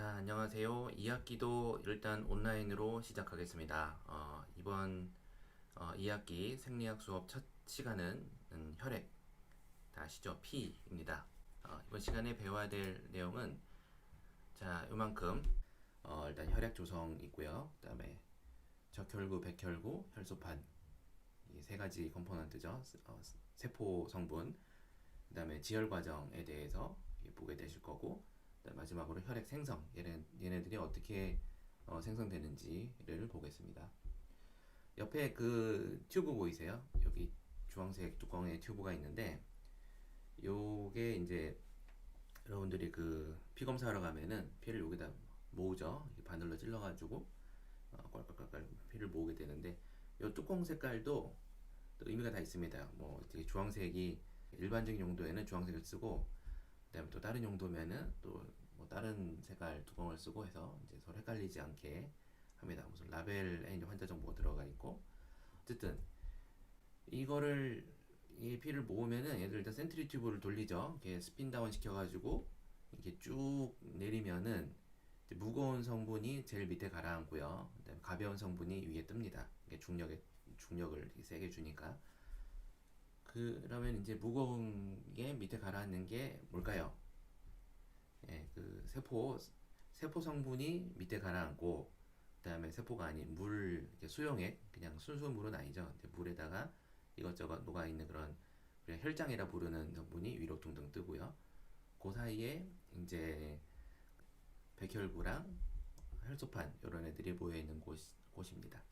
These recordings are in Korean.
자, 안녕하세요. 2학기도 일단 온라인으로 시작하겠습니다. 이번 2학기 생리학 수업 첫 시간은 혈액, 다 아시죠? P입니다. 이번 시간에 배워야 될 내용은 자, 요만큼 일단 혈액 조성 있고요. 그 다음에 적혈구, 백혈구, 혈소판 이 세 가지 컴포넌트죠. 세포 성분, 그 다음에 지혈 과정에 대해서 보게 되실 거고, 마지막으로 혈액 생성, 얘네들이 어떻게 생성되는지를 보겠습니다. 옆에 그 튜브 보이세요? 여기 주황색 뚜껑에 튜브가 있는데, 요게 이제 여러분들이 그 피 검사하러 가면은 피를 여기다 모으죠. 바늘로 찔러가지고 껄껄껄껄 피를 모으게 되는데, 요 뚜껑 색깔도 또 의미가 다 있습니다. 뭐 되게 주황색이 일반적인 용도에는 주황색을 쓰고, 그다음에 또 다른 용도면은 또 뭐 다른 색깔 뚜껑을 쓰고 해서 이제 서로 헷갈리지 않게 합니다. 무슨 라벨에 이제 환자 정보가 들어가 있고, 어쨌든 이거를 이 피를 모으면은 얘들 일단 센트리 튜브를 돌리죠. 이렇게 스핀 다운 시켜가지고 이렇게 쭉 내리면은 이제 무거운 성분이 제일 밑에 가라앉고요. 그다음에 가벼운 성분이 위에 뜹니다. 이게 중력을 세게 주니까. 그러면 이제 무거운 게 밑에 가라앉는 게 뭘까요? 예, 그 세포 성분이 밑에 가라앉고, 그다음에 세포가 아닌 물, 이렇게 수용액, 그냥 순수 물은 아니죠. 물에다가 이것저것 녹아 있는 그런 우리가 혈장이라 부르는 성분이 위로 둥둥 뜨고요. 그 사이에 이제 백혈구랑 혈소판 이런 애들이 모여 있는 곳입니다.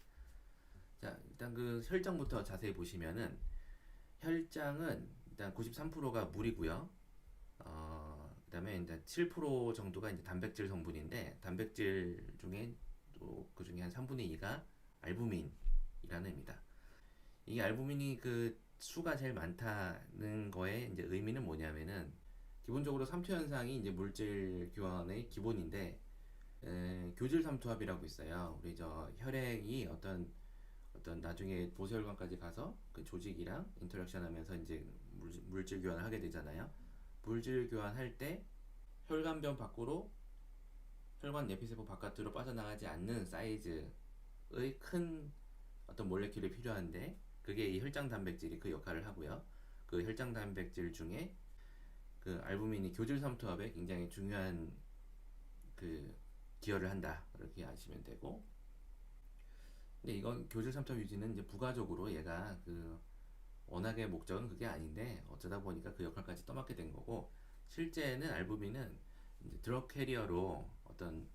자, 일단 그 혈장부터 자세히 보시면은 혈장은 일단 93%가 물이고요. 그다음에 이제 7% 정도가 이제 단백질 성분인데, 단백질 중에 또 그 중에 한 3분의 2가 알부민이라는 의미다. 이 알부민이 그 수가 제일 많다는 거에 이제 의미는 뭐냐면은, 기본적으로 삼투 현상이 이제 물질 교환의 기본인데, 교질 삼투압이라고 있어요. 우리 저 혈액이 어떤 나중에 보세혈관까지 가서 그 조직이랑 인터랙션 하면서 이제 물질 교환을 하게 되잖아요. 물질 교환할 때 혈관변 밖으로, 혈관 내피세포 바깥으로 빠져나가지 않는 사이즈의 큰 어떤 몰레큘이 필요한데, 그게 이 혈장 단백질이 그 역할을 하고요. 그 혈장 단백질 중에 그 알부민이 교질 삼투압에 굉장히 중요한 그 기여를 한다, 그렇게 아시면 되고, 근데 이건 교질 삼투압 유지는 이제 부가적으로 얘가 그 워낙의 목적은 그게 아닌데 어쩌다 보니까 그 역할까지 떠맡게 된 거고, 실제는 알부민은 이제 드럭 캐리어로 어떤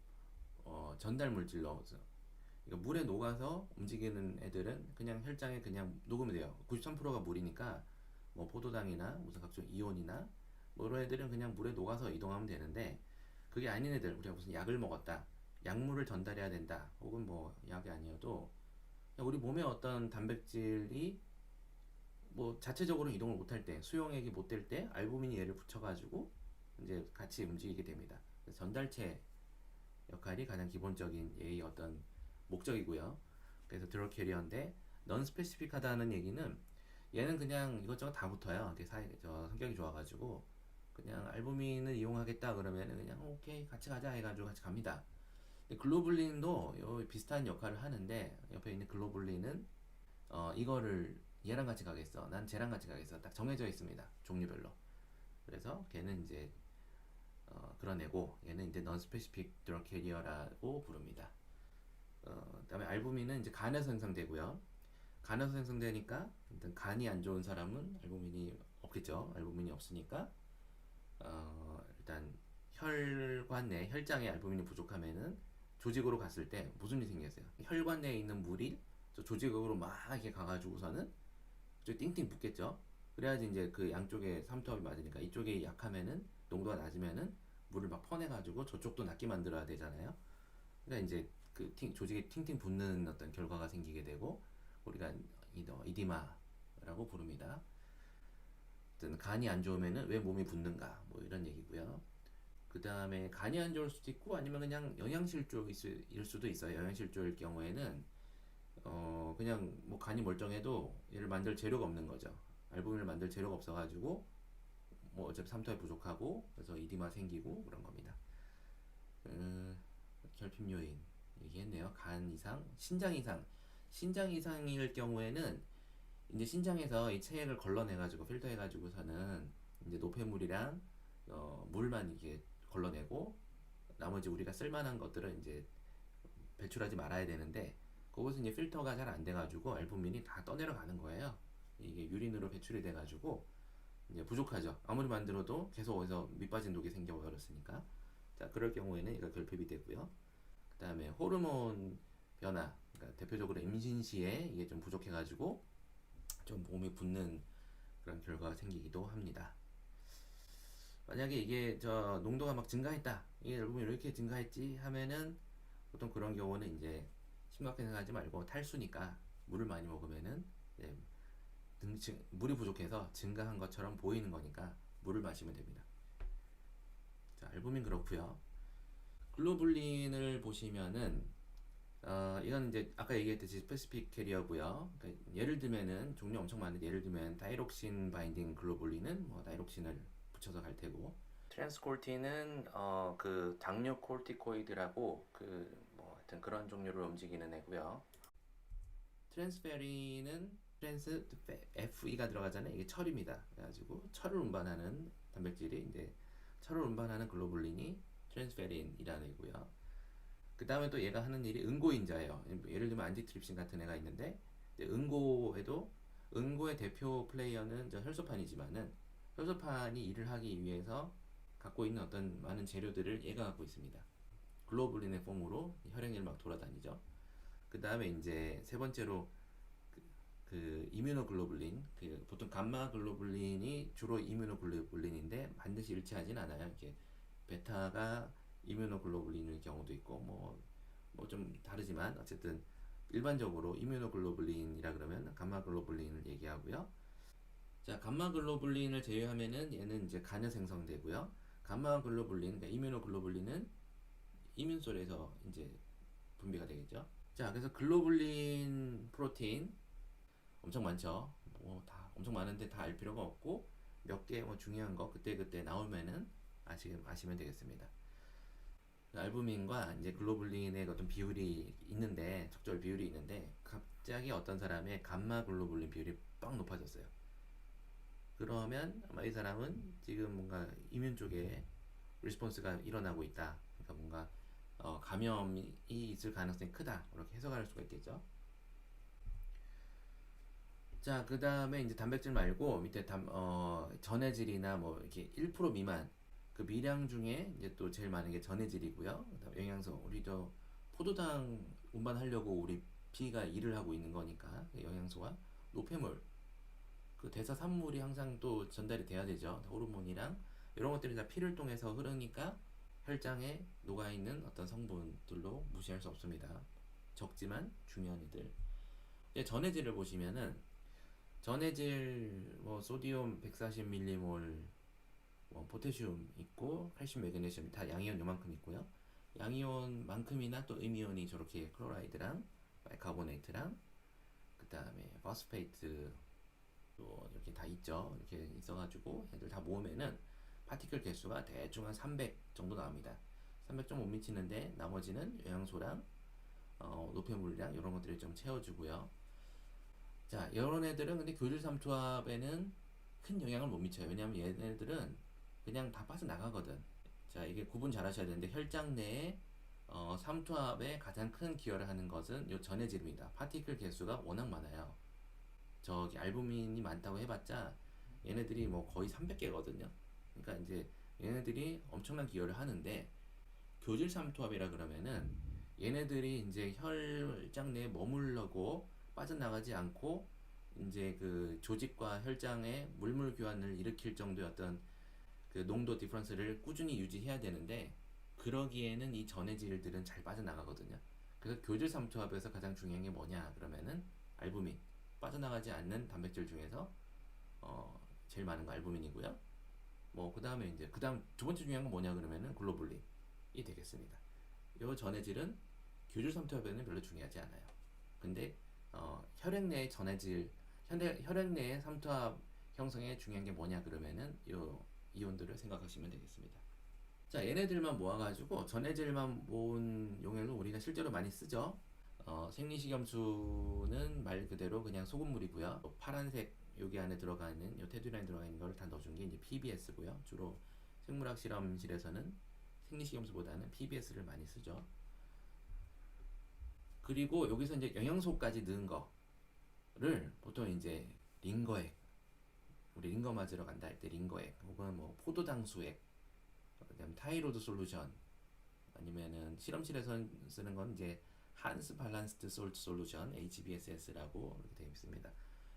전달 물질로, 그러니까 물에 녹아서 움직이는 애들은 그냥 혈장에 그냥 녹으면 돼요. 93%가 물이니까 뭐 포도당이나 무슨 각종 이온이나 뭐 이런 애들은 그냥 물에 녹아서 이동하면 되는데, 그게 아닌 애들, 우리가 무슨 약을 먹었다, 약물을 전달해야 된다, 혹은 뭐 약이 아니어도 우리 몸에 어떤 단백질이 뭐 자체적으로 이동을 못할 때, 수용액이 못 될 때 알부민이 얘를 붙여가지고 이제 같이 움직이게 됩니다. 전달체 역할이 가장 기본적인 얘의 어떤 목적이고요. 그래서 드럭 캐리어인데, 넌 스페시픽하다는 얘기는 얘는 그냥 이것저것 다 붙어요. 저 성격이 좋아가지고 그냥 알부민을 이용하겠다 그러면은 그냥 오케이 같이 가자 해가지고 같이 갑니다. 근데 글로불린도 비슷한 역할을 하는데, 옆에 있는 글로불린은 이거를 얘랑 같이 가겠어, 난 쟤랑 같이 가겠어, 딱 정해져 있습니다, 종류별로. 그래서 걔는 이제 그런 애고, 얘는 이제 non specific drug carrier라고 부릅니다. 그다음에 알부민은 이제 간에서 생성되고요. 간에서 생성되니까 일단 간이 안 좋은 사람은 알부민이 없겠죠. 알부민이 없으니까 일단 혈관 내 혈장에 알부민이 부족하면은 조직으로 갔을 때 무슨 일이 생겼어요? 혈관 내에 있는 물이 저 조직으로 막 이렇게 가가지고서는 저 띵띵 붙겠죠. 그래야지 이제 그 양쪽에 삼투압이 맞으니까, 이쪽이 약하면은 농도가 낮으면은 물을 막 퍼내가지고 저쪽도 낮게 만들어야 되잖아요. 그러니까 이제 그 조직에 팅팅 붙는 어떤 결과가 생기게 되고, 우리가 이디마라고 부릅니다. 간이 안 좋으면은 왜 몸이 붓는가, 뭐 이런 얘기고요. 그 다음에 간이 안 좋을 수도 있고, 아니면 그냥 영양실조일 수도 있어요. 영양실조일 경우에는 그냥 뭐 간이 멀쩡해도 얘를 만들 재료가 없는 거죠. 알부민을 만들 재료가 없어가지고 뭐 어차피 삼투압이 부족하고, 그래서 이디마 생기고 그런 겁니다. 결핍 요인 얘기했네요. 간 이상, 신장 이상. 신장 이상일 경우에는 이제 신장에서 이 체액을 걸러내가지고 필터해가지고서는 이제 노폐물이랑 물만 이게 걸러내고 나머지 우리가 쓸만한 것들은 이제 배출하지 말아야 되는데 그것은 이제 필터가 잘 안 돼가지고 알부민이 다 떠내려가는 거예요. 이게 유린으로 배출이 돼가지고 이제 부족하죠. 아무리 만들어도 계속 어디서 밑빠진 독이 생겨버렸으니까. 자, 그럴 경우에는 얘가 결핍이 되고요. 그 다음에 호르몬 변화, 그러니까 대표적으로 임신 시에 이게 좀 부족해가지고 좀 몸이 붓는 그런 결과가 생기기도 합니다. 만약에 이게 저 농도가 막 증가했다, 이게 여러분 왜 이렇게 증가했지 하면은 보통 그런 경우는 이제 심각하게 생각하지 말고 탈수니까 물을 많이 먹으면은 물이 부족해서 증가한 것처럼 보이는 거니까 물을 마시면 됩니다. 자, 알부민 그렇고요. 글로불린을 보시면은 이건 이제 아까 얘기했듯이 스페시픽 캐리어고요. 그러니까 예를 들면은 종류 엄청 많은데 예를 들면 다이록신 바인딩 글로불린은 뭐 다이록신을 붙여서 갈 테고 트랜스콜틴은 그 당뇨 콜티코이드라고 그 뭐 하여튼 그런 종류를 움직이는 애고요. 트랜스페린은 트랜스 FE가 들어가잖아요. 이게 철입니다. 그래가지고 철을 운반하는 단백질이 이제 철을 운반하는 글로불린이 트랜스페린이라는 애고요. 그 다음에 또 얘가 하는 일이 응고인자예요. 예를 들면 안티트립신 같은 애가 있는데 응고에도 응고의 대표 플레이어는 저 혈소판이지만은 혈소판이 일을 하기 위해서 갖고 있는 어떤 많은 재료들을 얘가 갖고 있습니다. 글로불린의 폼으로 혈행을 막 돌아다니죠. 그 다음에 이제 세 번째로 그 이뮤노글로불린, 그 보통 감마 글로불린이 주로 이뮤노글로불린인데 반드시 일치하진 않아요. 이렇게 베타가 이뮤노글로불린일 경우도 있고 뭐 좀 다르지만 어쨌든 일반적으로 이뮤노글로불린이라 그러면 감마글로불린을 얘기하고요. 자, 감마글로불린을 제외하면은 얘는 이제 간에 생성되고요. 감마글로불린, 그러니까 이뮤노글로불린은 이뮨솔에서 이제 분비가 되겠죠. 자, 그래서 글로불린 프로테인 엄청 많죠. 뭐 다 엄청 많은데 다 알 필요가 없고 몇 개 뭐 중요한 거 그때 나오면은 아시면 되겠습니다. 알부민과 이제 글로불린의 어떤 비율이 있는데 적절 비율이 있는데 갑자기 어떤 사람의 감마 글로불린 비율이 빡 높아졌어요. 그러면 아마 이 사람은 지금 뭔가 이뮨 쪽에 리스폰스가 일어나고 있다. 그러니까 뭔가 감염이 있을 가능성이 크다. 이렇게 해석할 수가 있겠죠. 자, 그 다음에 이제 단백질 말고 밑에 전해질이나 뭐 이렇게 1% 미만 그 미량 중에 이제 또 제일 많은 게 전해질이고요. 그다음 영양소 우리 저 포도당 운반하려고 우리 피가 일을 하고 있는 거니까 그 영양소와 노폐물 그 대사 산물이 항상 또 전달이 돼야 되죠. 호르몬이랑 이런 것들이 다 피를 통해서 흐르니까 혈장에 녹아 있는 어떤 성분들로 무시할 수 없습니다. 적지만 중요한 애들. 이제 전해질을 보시면은 전해질 뭐 소디움 140mm몰 포테슘 있고 칼슘, 매그네슘 다 양이온 요만큼 있고요. 양이온만큼이나 또 음이온이 저렇게 클로라이드랑 바이카보네이트랑 그 다음에 포스페이트 또 이렇게 다 있죠. 이렇게 있어가지고 애들 다 모으면은 파티클 개수가 대충 한 300 정도 나옵니다. 300 좀 못 미치는데 나머지는 영양소랑 노폐물이랑 이런 것들을 좀 채워주고요. 자, 이런 애들은 근데 교질 삼투압에는 큰 영향을 못 미쳐요. 왜냐하면 얘네들은 그냥 다 빠져나가거든. 자, 이게 구분 잘 하셔야 되는데 혈장 내에 삼투압에 가장 큰 기여를 하는 것은 요 전해질입니다. 파티클 개수가 워낙 많아요. 저기 알부민이 많다고 해봤자 얘네들이 뭐 거의 300개거든요. 그러니까 이제 얘네들이 엄청난 기여를 하는데 교질 삼투압이라 그러면은 얘네들이 이제 혈장 내에 머물러고 빠져나가지 않고 이제 그 조직과 혈장의 물물 교환을 일으킬 정도의 어떤 그 농도 디퍼런스를 꾸준히 유지해야 되는데 그러기에는 이 전해질들은 잘 빠져나가거든요. 그래서 교질 삼투압에서 가장 중요한 게 뭐냐 그러면은 알부민 빠져나가지 않는 단백질 중에서 제일 많은 거 알부민이고요. 뭐 그 다음에 이제 그 다음 두 번째 중요한 건 뭐냐 그러면은 글로불린이 되겠습니다. 요 전해질은 교질 삼투압에는 별로 중요하지 않아요. 근데 혈액 내의 전해질, 혈액 내의 삼투압 형성에 중요한 게 뭐냐 그러면은 요 이온들을 생각하시면 되겠습니다. 자, 얘네들만 모아가지고 전해질만 모은 용액을 우리가 실제로 많이 쓰죠. 생리식염수는 말 그대로 그냥 소금물이고요. 파란색 여기 안에 들어가 있는 요 테두리 안에 들어가 있는 걸 다 넣어준 게 이제 PBS고요. 주로 생물학 실험실에서는 생리식염수보다는 PBS를 많이 쓰죠. 그리고 여기서 이제 영양소까지 넣은 거를 보통 이제 링거액, 우리 링거 맞으러 간다 할 때 링거액, 혹은 뭐 포도당수액, 그다음 타이로드 솔루션, 아니면은 실험실에서 쓰는 건 이제 한스 발란스드 솔트 솔루션 HBSS라고 이렇게 되어 있습니다.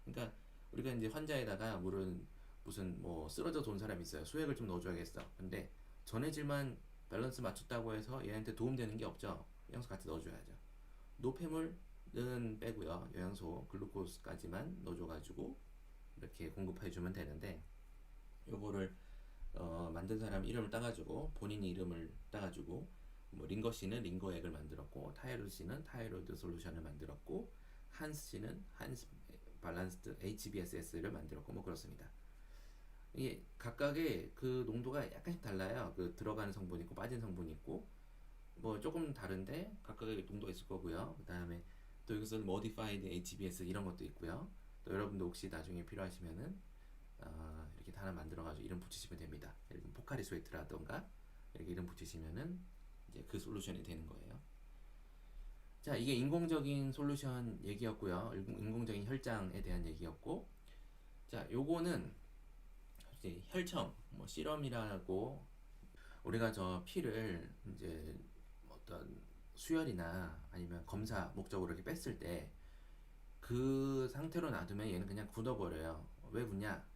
그러니까 우리가 이제 환자에다가 물은 무슨 뭐 쓰러져 돈 사람 있어요. 수액을 좀 넣어줘야겠어. 근데 전해질만 밸런스 맞췄다고 해서 얘한테 도움되는 게 없죠. 영양소 같이 넣어줘야죠. 노폐물은 빼고요. 영양소 글루코스까지만 넣어줘가지고 이렇게 공급해주면 되는데, 요거를 만든 사람 이름을 따가지고 본인이 이름을 따가지고 뭐 링거 씨는 링거액을 만들었고, 타이로드 씨는 타이로드 솔루션을 만들었고, 한스 씨는 한스 밸런스드 HBSS를 만들었고, 뭐 그렇습니다. 이게 각각의 그 농도가 약간씩 달라요. 그 들어가는 성분이 있고 빠진 성분이 있고 뭐 조금 다른데 각각의 농도가 있을 거고요. 그 다음에 또 여기서 modified HBS 이런 것도 있고요. 또 여러분도 혹시 나중에 필요하시면은 이렇게 하나 만들어가지고 이름 붙이시면 됩니다. 예를 들면 포카리 스웨트라던가 이렇게 이름 붙이시면은 이제 그 솔루션이 되는 거예요. 자, 이게 인공적인 솔루션 얘기였고요. 인공적인 혈장에 대한 얘기였고, 자, 요거는 이제 혈청, 뭐 시럼이라고, 우리가 저 피를 이제 어떤 수혈이나 아니면 검사 목적으로 이렇게 뺐을 때 그 상태로 놔두면 얘는 그냥 굳어버려요. 왜 굳냐?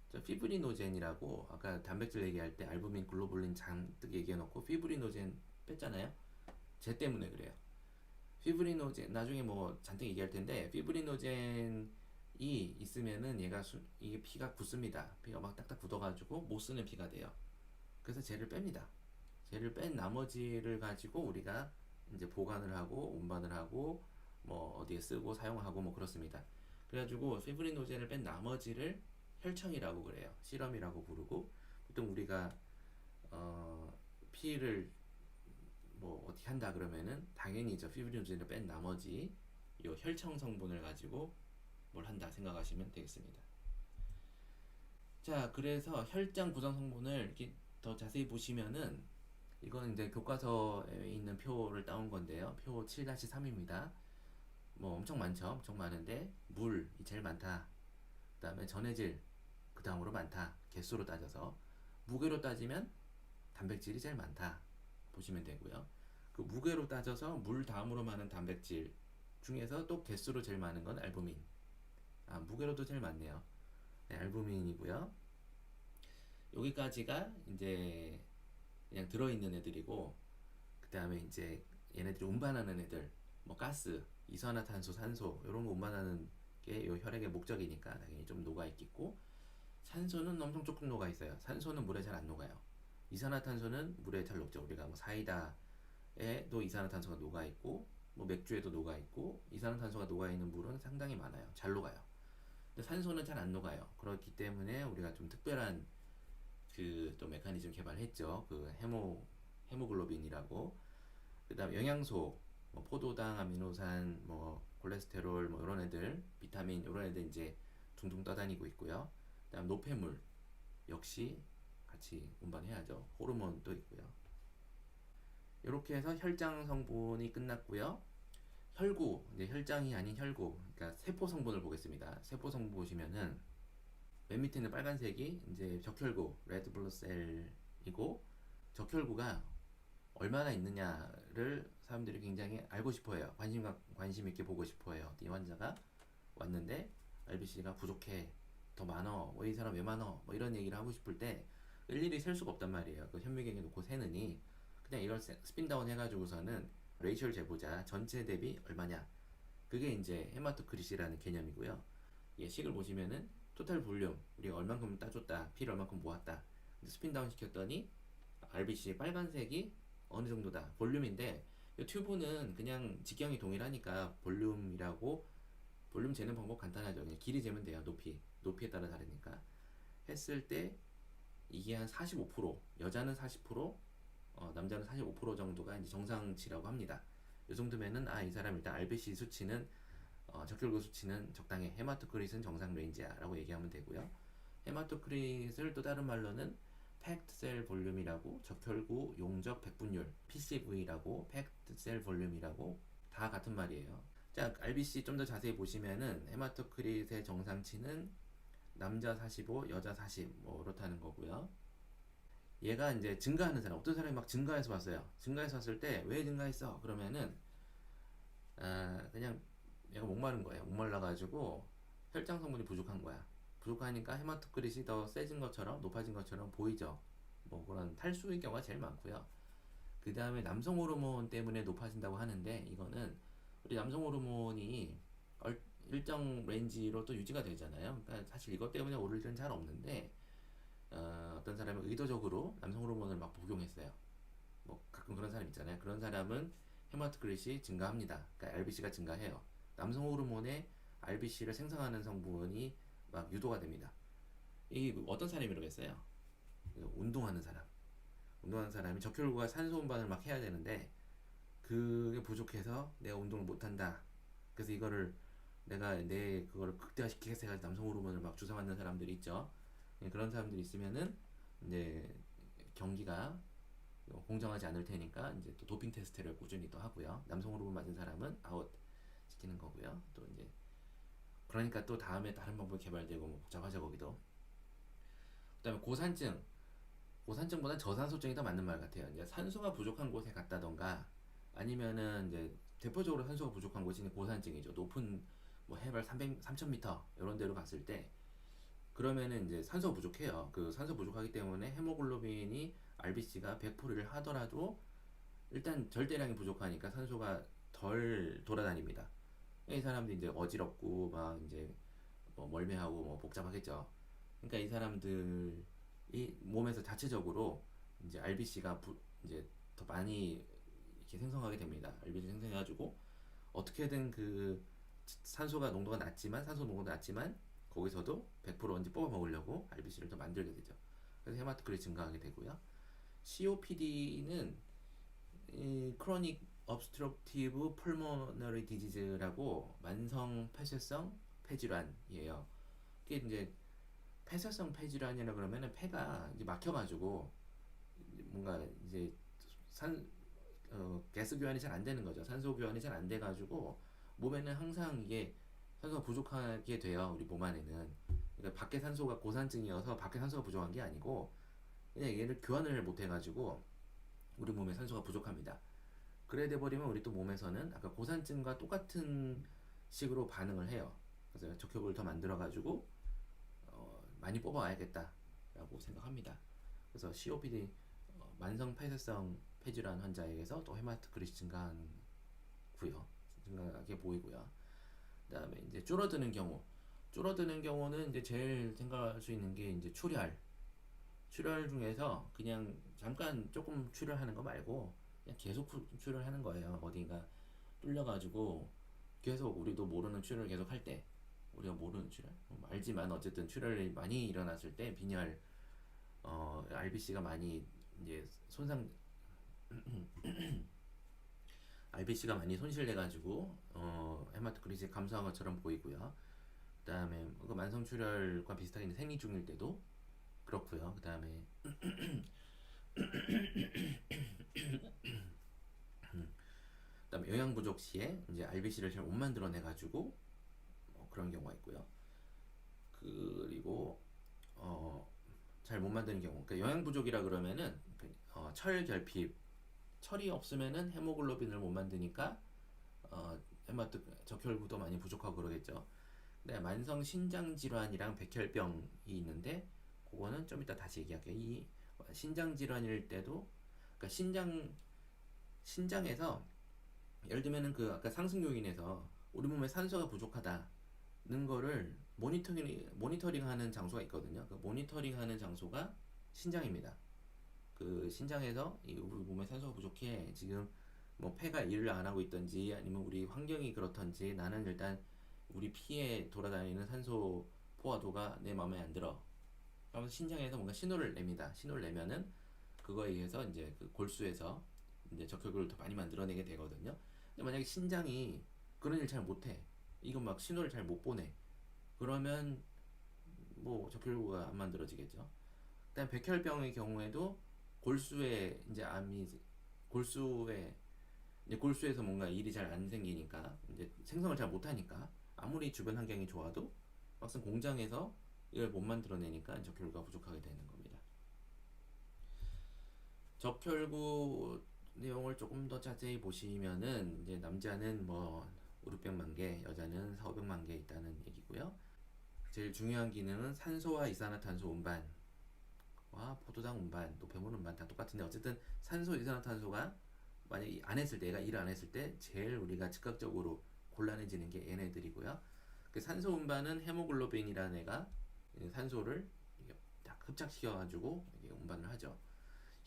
저 피브리노젠이라고 아까 단백질 얘기할 때 알부민, 글로불린 잔뜩 얘기해놓고 피브리노젠 뺐잖아요. 쟤 때문에 그래요. 피브리노젠 나중에 뭐 잔뜩 얘기할 텐데, 피브리노젠이 있으면은 이게 피가 굳습니다. 피가 막 딱딱 굳어가지고 못 쓰는 피가 돼요. 그래서 쟤를 뺍니다. 쟤를 뺀 나머지를 가지고 우리가 이제 보관을 하고 운반을 하고 뭐 어디에 쓰고 사용하고 뭐 그렇습니다. 그래가지고 피브리노젠을 뺀 나머지를 혈청이라고 그래요. 시럼이라고 부르고, 보통 우리가 피를 뭐 어떻게 한다 그러면은 당연히 저 피브리노젠을 뺀 나머지 요 혈청 성분을 가지고 뭘 한다 생각하시면 되겠습니다. 자, 그래서 혈장 구성 성분을 이렇게 더 자세히 보시면은, 이건 이제 교과서에 있는 표를 따온 건데요. 표 7-3입니다. 뭐 엄청 많죠. 엄청 많은데 물이 제일 많다. 그 다음에 전해질 그 다음으로 많다. 개수로 따져서. 무게로 따지면 단백질이 제일 많다. 보시면 되고요. 그 무게로 따져서 물 다음으로 많은 단백질 중에서 또 개수로 제일 많은 건 알부민. 무게로도 제일 많네요. 네, 알부민이고요. 여기까지가 이제 그냥 들어있는 애들이고, 그 다음에 이제 얘네들이 운반하는 애들, 뭐 가스, 이산화탄소, 산소 이런 거 운반하는 게 요 혈액의 목적이니까 당연히 좀 녹아 있겠고, 산소는 엄청 조금 녹아 있어요. 산소는 물에 잘 안 녹아요. 이산화탄소는 물에 잘 녹죠. 우리가 뭐 사이다에도 이산화탄소가 녹아 있고, 뭐 맥주에도 녹아 있고, 이산화탄소가 녹아 있는 물은 상당히 많아요. 잘 녹아요. 근데 산소는 잘 안 녹아요. 그렇기 때문에 우리가 좀 특별한 그 또 메커니즘 개발했죠. 그 헤모글로빈이라고. 그다음 영양소, 뭐 포도당, 아미노산, 뭐 콜레스테롤, 뭐 이런 애들, 비타민 이런 애들 이제 둥둥 떠다니고 있고요. 그다음 노폐물 역시 같이 운반해야죠. 호르몬도 있고요. 이렇게 해서 혈장 성분이 끝났고요. 혈구, 이제 혈장이 아닌 혈구, 그러니까 세포 성분을 보겠습니다. 세포 성분 보시면은 맨 밑에 있는 빨간색이 이제 적혈구, 레드 블루 셀이고, 적혈구가 얼마나 있느냐를 사람들이 굉장히 알고 싶어해요. 관심 있게 보고 싶어해요. 이 환자가 왔는데 RBC가 부족해, 더 많어, 이 사람 왜 많어, 뭐 이런 얘기를 하고 싶을 때 일일이 셀 수가 없단 말이에요. 그 현미경에 놓고 세느니 그냥 이걸 스핀다운 해가지고서는 레이셜 재보자, 전체 대비 얼마냐, 그게 이제 헤마토크리시라는 개념이고요. 예, 식을 보시면은 토탈 볼륨, 우리가 얼만큼 따줬다, 피를 얼만큼 모았다, 스핀다운 시켰더니 RBC 빨간색이 어느 정도다, 볼륨인데, 이 튜브는 그냥 직경이 동일하니까 볼륨이라고, 볼륨 재는 방법 간단하죠. 그냥 길이 재면 돼요. 높이에 따라 다르니까. 했을 때 이게 한 45%, 여자는 40%, 남자는 45% 정도가 이제 정상치라고 합니다. 이 정도면은 이 사람 일단 RBC 수치는 적혈구 수치는 적당해. 헤마토크릿은 정상 레인지야라고 얘기하면 되고요. 헤마토크릿을 또 다른 말로는 팩트 셀 볼륨이라고, 적혈구 용적 백분율 PCV라고, 팩트 셀 볼륨이라고 다 같은 말이에요. 자, RBC 좀 더 자세히 보시면은 헤마토크릿의 정상치는 남자 45, 여자 40, 뭐 그렇다는 거고요. 얘가 이제 증가하는 사람, 어떤 사람이 막 증가해서 왔어요. 증가해서 왔을 때 왜 증가했어? 그러면은 그냥 얘가 목마른 거예요. 목말라가지고 혈장 성분이 부족한 거야. 부족하니까 헤마토크릿이 더 세진 것처럼, 높아진 것처럼 보이죠. 뭐 그런 탈수의 경우가 제일 많고요. 그 다음에 남성 호르몬 때문에 높아진다고 하는데, 이거는 우리 남성 호르몬이 일정 레인지로 또 유지가 되잖아요. 그러니까 사실 이것 때문에 오를 일은 잘 없는데, 어떤 사람은 의도적으로 남성 호르몬을 막 복용했어요. 뭐 가끔 그런 사람 있잖아요. 그런 사람은 헤마토크릿이 증가합니다. 그러니까 RBC가 증가해요. 남성 호르몬에 RBC를 생성하는 성분이 막 유도가 됩니다. 이 어떤 사람이 그러겠어요? 운동하는 사람. 운동하는 사람이 적혈구가 산소 운반을 막 해야 되는데 그게 부족해서 내가 운동을 못 한다. 그래서 이거를 내가 내 그거를 극대화시키겠어 해가지고 남성 호르몬을 막 주사 맞는 사람들이 있죠. 그런 사람들이 있으면은 이제 경기가 공정하지 않을 테니까 이제 또 도핑 테스트를 꾸준히 또 하고요. 남성 호르몬 맞은 사람은 아웃 시키는 거고요. 또 이제 그러니까 또 다음에 다른 방법이 개발되고 뭐 복잡하죠 거기도. 그다음에 고산증. 고산증보다 저산소증이 더 맞는 말 같아요. 이제 산소가 부족한 곳에 갔다던가 아니면은 이제 대표적으로 산소가 부족한 곳이 고산증이죠. 높은 뭐 해발 3000m 이런 데로 갔을 때 그러면은 이제 산소가 부족해요. 그 산소 부족하기 때문에 헤모글로빈이 RBC가 100%를 하더라도 일단 절대량이 부족하니까 산소가 덜 돌아다닙니다. 이 사람들이 이제 어지럽고 막 이제 뭐 멀미하고 뭐 복잡하겠죠. 그러니까 이 사람들이 몸에서 자체적으로 이제 RBC가 이제 더 많이 이렇게 생성하게 됩니다. RBC 생성해가지고 어떻게든 그 산소가 농도가 낮지만 산소 농도가 낮지만 거기서도 100% 언제 뽑아 먹으려고 RBC를 더 만들게 되죠. 그래서 헤마토크릿이 증가하게 되고요. COPD는 크로닉 obstructive pulmonary disease라고 만성 폐쇄성 폐질환이에요. 이게 이제 폐쇄성 폐질환이라 그러면은 폐가 이제 막혀가지고 뭔가 이제 가스 교환이 잘 안 되는 거죠. 산소 교환이 잘 안 돼가지고 몸에는 항상 이게 산소가 부족하게 돼요. 우리 몸 안에는. 그러니까 밖에 산소가 고산증이어서 밖에 산소가 부족한 게 아니고 그냥 얘를 교환을 못 해가지고 우리 몸에 산소가 부족합니다. 그래 돼 버리면 우리 또 몸에서는 아까 고산증과 똑같은 식으로 반응을 해요. 그래서 적혈구를 더 만들어가지고 많이 뽑아와야겠다라고 생각합니다. 그래서 COPD 만성 폐쇄성 폐질환 환자에게서 또 헤마토크릿이 증가하게 보이고요. 그다음에 이제 줄어드는 경우는 이제 제일 생각할 수 있는 게 이제 출혈 중에서 그냥 잠깐 조금 출혈하는 거 말고 그냥 계속 출혈하는 거예요. 어딘가 뚫려가지고 계속 우리도 모르는 출혈을 계속 할 때, 우리가 모르는 출혈 알지만 어쨌든 출혈이 많이 일어났을 때 빈혈 RBC가 많이 이제 RBC가 많이 손실돼가지고 헤마토크릿이 감소한 것처럼 보이고요. 그다음에 그 만성 출혈과 비슷하게 생리 중일 때도 그렇고요. 그다음에 그다음에 영양 부족 시에 이제 RBC를 잘 못 만들어내 가지고 그런 경우가 있고요. 그리고 잘 못 만드는 경우, 그러니까 영양 부족이라 그러면은 철 결핍, 철이 없으면은 헤모글로빈을 못 만드니까 적혈구도 많이 부족하고 그러겠죠. 네, 만성 신장 질환이랑 백혈병이 있는데 그거는 좀 이따 다시 얘기할게요. 이 신장 질환일 때도 그러니까 신장에서 예를 들면은 그 아까 상승 요인에서 우리 몸에 산소가 부족하다는 거를 모니터링하는 장소가 있거든요. 그 모니터링하는 장소가 신장입니다. 그 신장에서 우리 몸에 산소가 부족해 지금 뭐 폐가 일을 안 하고 있던지 아니면 우리 환경이 그렇던지 나는 일단 우리 피에 돌아다니는 산소 포화도가 내 마음에 안 들어. 그러면서 신장에서 뭔가 신호를 냅니다. 신호를 내면은 그거에 의해서 이제 그 골수에서 이제 적혈구를 더 많이 만들어내게 되거든요. 근데 만약에 신장이 그런 일 잘 못해, 이거 막 신호를 잘 못 보내, 그러면 뭐 적혈구가 안 만들어지겠죠. 그다음 백혈병의 경우에도 골수에 이제 암이 골수에 이제 골수에서 뭔가 일이 잘 안 생기니까 이제 생성을 잘 못하니까 아무리 주변 환경이 좋아도 막상 공장에서 이걸 못 만들어내니까 적혈구가 부족하게 되는 겁니다. 적혈구 내용을 조금 더 자세히 보시면은 이제 남자는 뭐 5, 600만 개, 여자는 4, 500만 개 있다는 얘기고요. 제일 중요한 기능은 산소와 이산화탄소 운반과 포도당 운반, 노폐물 운반 다 똑같은데 어쨌든 산소, 이산화탄소가 만약에 안 했을 때, 얘가 일을 안 했을 때 제일 우리가 즉각적으로 곤란해지는 게 얘네들이고요. 그 산소 운반은 헤모글로빈이라는 애가 산소를 딱 흡착시켜가지고 운반을 하죠.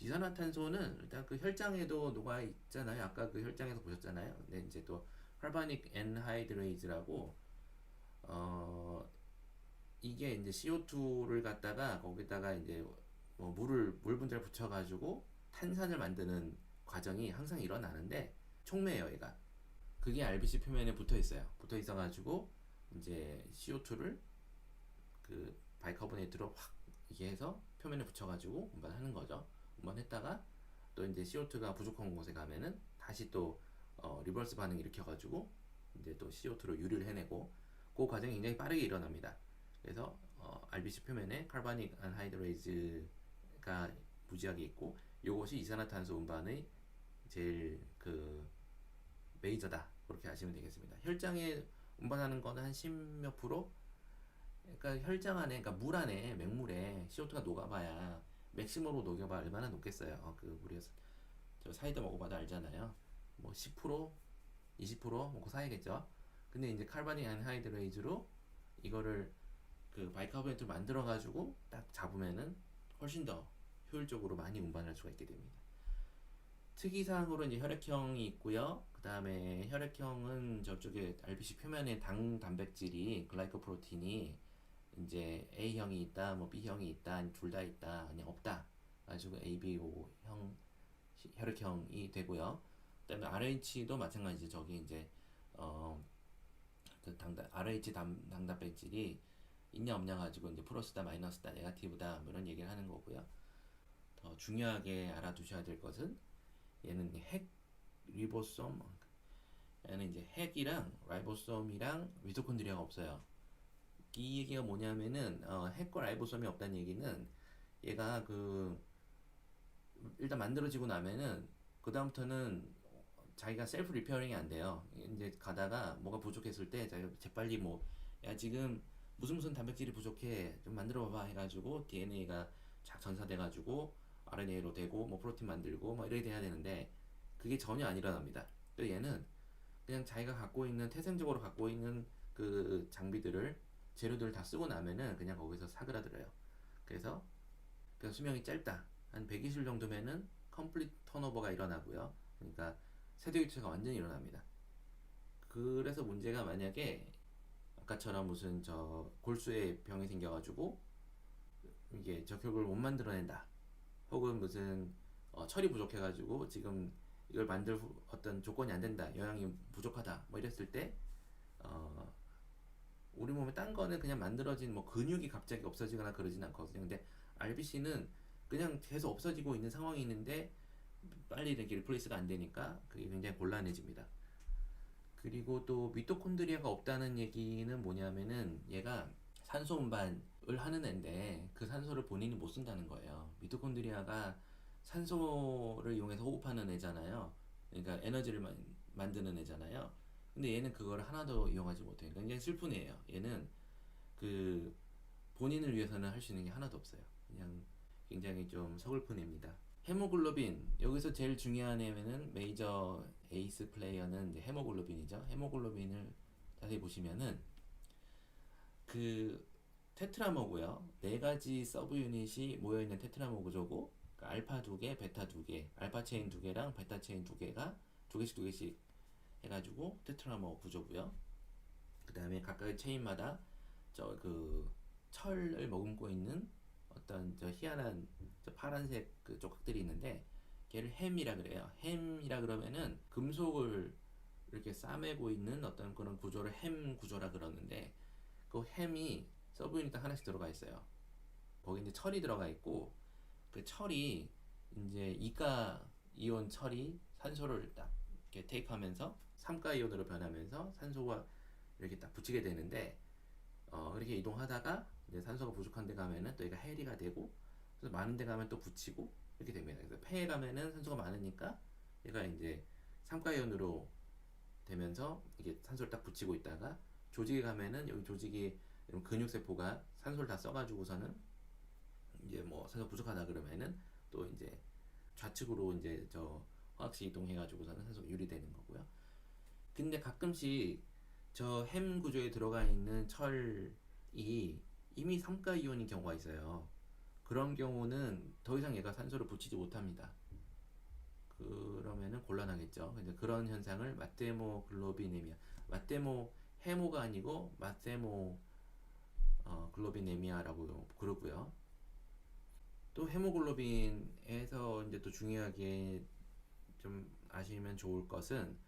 이산화탄소는 일단 그 혈장에도 녹아 있잖아요. 아까 그 혈장에서 보셨잖아요. 근데 이제 또 칼바닉 엔하이드레이즈라고 이게 이제 CO2를 갖다가 거기다가 이제 뭐 물 분자를 붙여가지고 탄산을 만드는 과정이 항상 일어나는데 촉매예요, 얘가. 그게 RBC 표면에 붙어 있어요. 붙어 있어가지고 이제 CO2를 그 바이카보네이트로 확 이게 해서 표면에 붙여가지고 운반하는 거죠. 운반했다가 또 이제 CO2가 부족한 곳에 가면은 다시 또 리버스 반응 일으켜가지고 이제 또 CO2로 유리를 해내고 그 과정이 굉장히 빠르게 일어납니다. 그래서 RBC 표면에 칼바닉 안하이드레이즈가 무지하게 있고 이것이 이산화탄소 운반의 제일 그 메이저다 그렇게 아시면 되겠습니다. 혈장에 운반하는 거는 한 10몇 프로. 그러니까 혈장 안에, 그러니까 물 안에 맹물에 CO2가 녹아봐야 맥시멈으로 녹여봐 얼마나 녹겠어요. 그 우리가 저 사이다 먹어봐도 알잖아요. 뭐 10%, 20%뭐 그 사이겠죠. 근데 이제 칼바닉 안하이드레이즈로 이거를 그 바이카보네이트를 만들어 가지고 딱 잡으면은 훨씬 더 효율적으로 많이 운반할 수가 있게 됩니다. 특이사항으로 이제 혈액형이 있고요. 그 다음에 혈액형은 저쪽에 RBC 표면에 당 단백질이 글라이코프로틴이 이제 A형이 있다, 뭐 B형이 있다, 둘 다 있다, 그냥 없다. 가지고 ABO형 혈액형이 되고요. 그다음에 RH도 마찬가지 저기 이제 RH 당 단백질이 있냐 없냐 가지고 이제 플러스다, 마이너스다, 네가티브다 뭐 이런 얘기를 하는 거고요. 더 중요하게 알아두셔야 될 것은 얘는 핵 리보솜, 얘는 이제 핵이랑 라이보솜이랑 미토콘드리아가 없어요. 이 얘기가 뭐냐면은 핵과 라이보솜이 없다는 얘기는 얘가 그 일단 만들어지고 나면은 그 다음부터는 자기가 셀프 리페어링이 안 돼요. 이제 가다가 뭐가 부족했을 때 자기가 재빨리 뭐 야 지금 무슨 단백질이 부족해 좀 만들어 봐봐 해가지고 DNA가 쫙 전사돼 가지고 RNA로 되고 뭐 프로틴 만들고 뭐 이렇게 돼야 되는데 그게 전혀 안 일어납니다. 또 얘는 그냥 자기가 갖고 있는 태생적으로 갖고 있는 그 장비들을 재료들을 다 쓰고 나면은 그냥 거기서 사그라들어요. 그래서 그 수명이 짧다. 한 120일 정도면은 컴플리트 턴오버가 일어나고요. 그러니까 세대 교체가 완전히 일어납니다. 그래서 문제가 만약에 아까처럼 무슨 저 골수에 병이 생겨가지고 이게 적혈구를 못 만들어낸다. 혹은 무슨 철이 부족해가지고 지금 이걸 만들 어떤 조건이 안 된다. 영양이 부족하다. 뭐 이랬을 때 우리 몸에 딴 거는 그냥 만들어진 뭐 근육이 갑자기 없어지거나 그러진 않거든요. 근데 RBC는 그냥 계속 없어지고 있는 상황이 있는데 빨리 이렇게 리플레이스가 안 되니까 그게 굉장히 곤란해집니다. 그리고 또 미토콘드리아가 없다는 얘기는 뭐냐면은 얘가 산소 운반을 하는 애인데 그 산소를 본인이 못 쓴다는 거예요. 미토콘드리아가 산소를 이용해서 호흡하는 애잖아요. 그러니까 에너지를 만드는 애잖아요. 근데 얘는 그걸 하나도 이용하지 못해요. 굉장히 슬픈 애예요. 얘는 그 본인을 위해서는 할 수 있는 게 하나도 없어요. 그냥 굉장히 좀 서글픈 애입니다. 헤모글로빈 여기서 제일 중요한 애는 메이저 에이스 플레이어는 이제 헤모글로빈이죠. 헤모글로빈을 자세히 보시면은 그 테트라머고요. 네 가지 서브 유닛이 모여 있는 테트라머구조고 그러니까 알파 두 개, 베타 두 개, 알파 체인 두 개랑 베타 체인 두 개가 두 개씩 해가지고 테트라머 구조고요. 그 다음에 각각의 체인마다 저 그 철을 머금고 있는 어떤 저 희한한 저 파란색 그 조각들이 있는데 걔를 햄이라 그래요. 햄이라 그러면은 금속을 이렇게 싸매고 있는 어떤 그런 구조를 햄 구조라 그러는데 그 햄이 서브 유닛 하나씩 들어가 있어요. 거기 이제 철이 들어가 있고 그 철이 이제 이가 이온 철이 산소를 딱 이렇게 테이크하면서 삼가 이온으로 변하면서 산소가 이렇게 딱 붙이게 되는데 이렇게 이동하다가 이제 산소가 부족한 데 가면은 또 얘가 해리가 되고 그래서 많은 데 가면 또 붙이고 이렇게 됩니다. 그래서 폐에 가면은 산소가 많으니까 얘가 이제 삼가 이온으로 되면서 이게 산소를 딱 붙이고 있다가 조직에 가면은 여기 조직이 근육세포가 산소를 다 써가지고서는 이제 뭐 산소 부족하다 그러면은 또 이제 좌측으로 이제 저 화학식 이동해가지고서는 산소가 유리되는 거고요. 근데 가끔씩 저 햄 구조에 들어가 있는 철이 이미 삼가 이온인 경우가 있어요. 그런 경우는 더 이상 얘가 산소를 붙이지 못합니다. 그러면은 곤란하겠죠. 근데 그런 현상을 마테모글로비네미아, 마테모 해모가 아니고 마테모 글로비네미아라고 그러고요. 또 헤모글로빈에서 이제 또 중요하게 좀 아시면 좋을 것은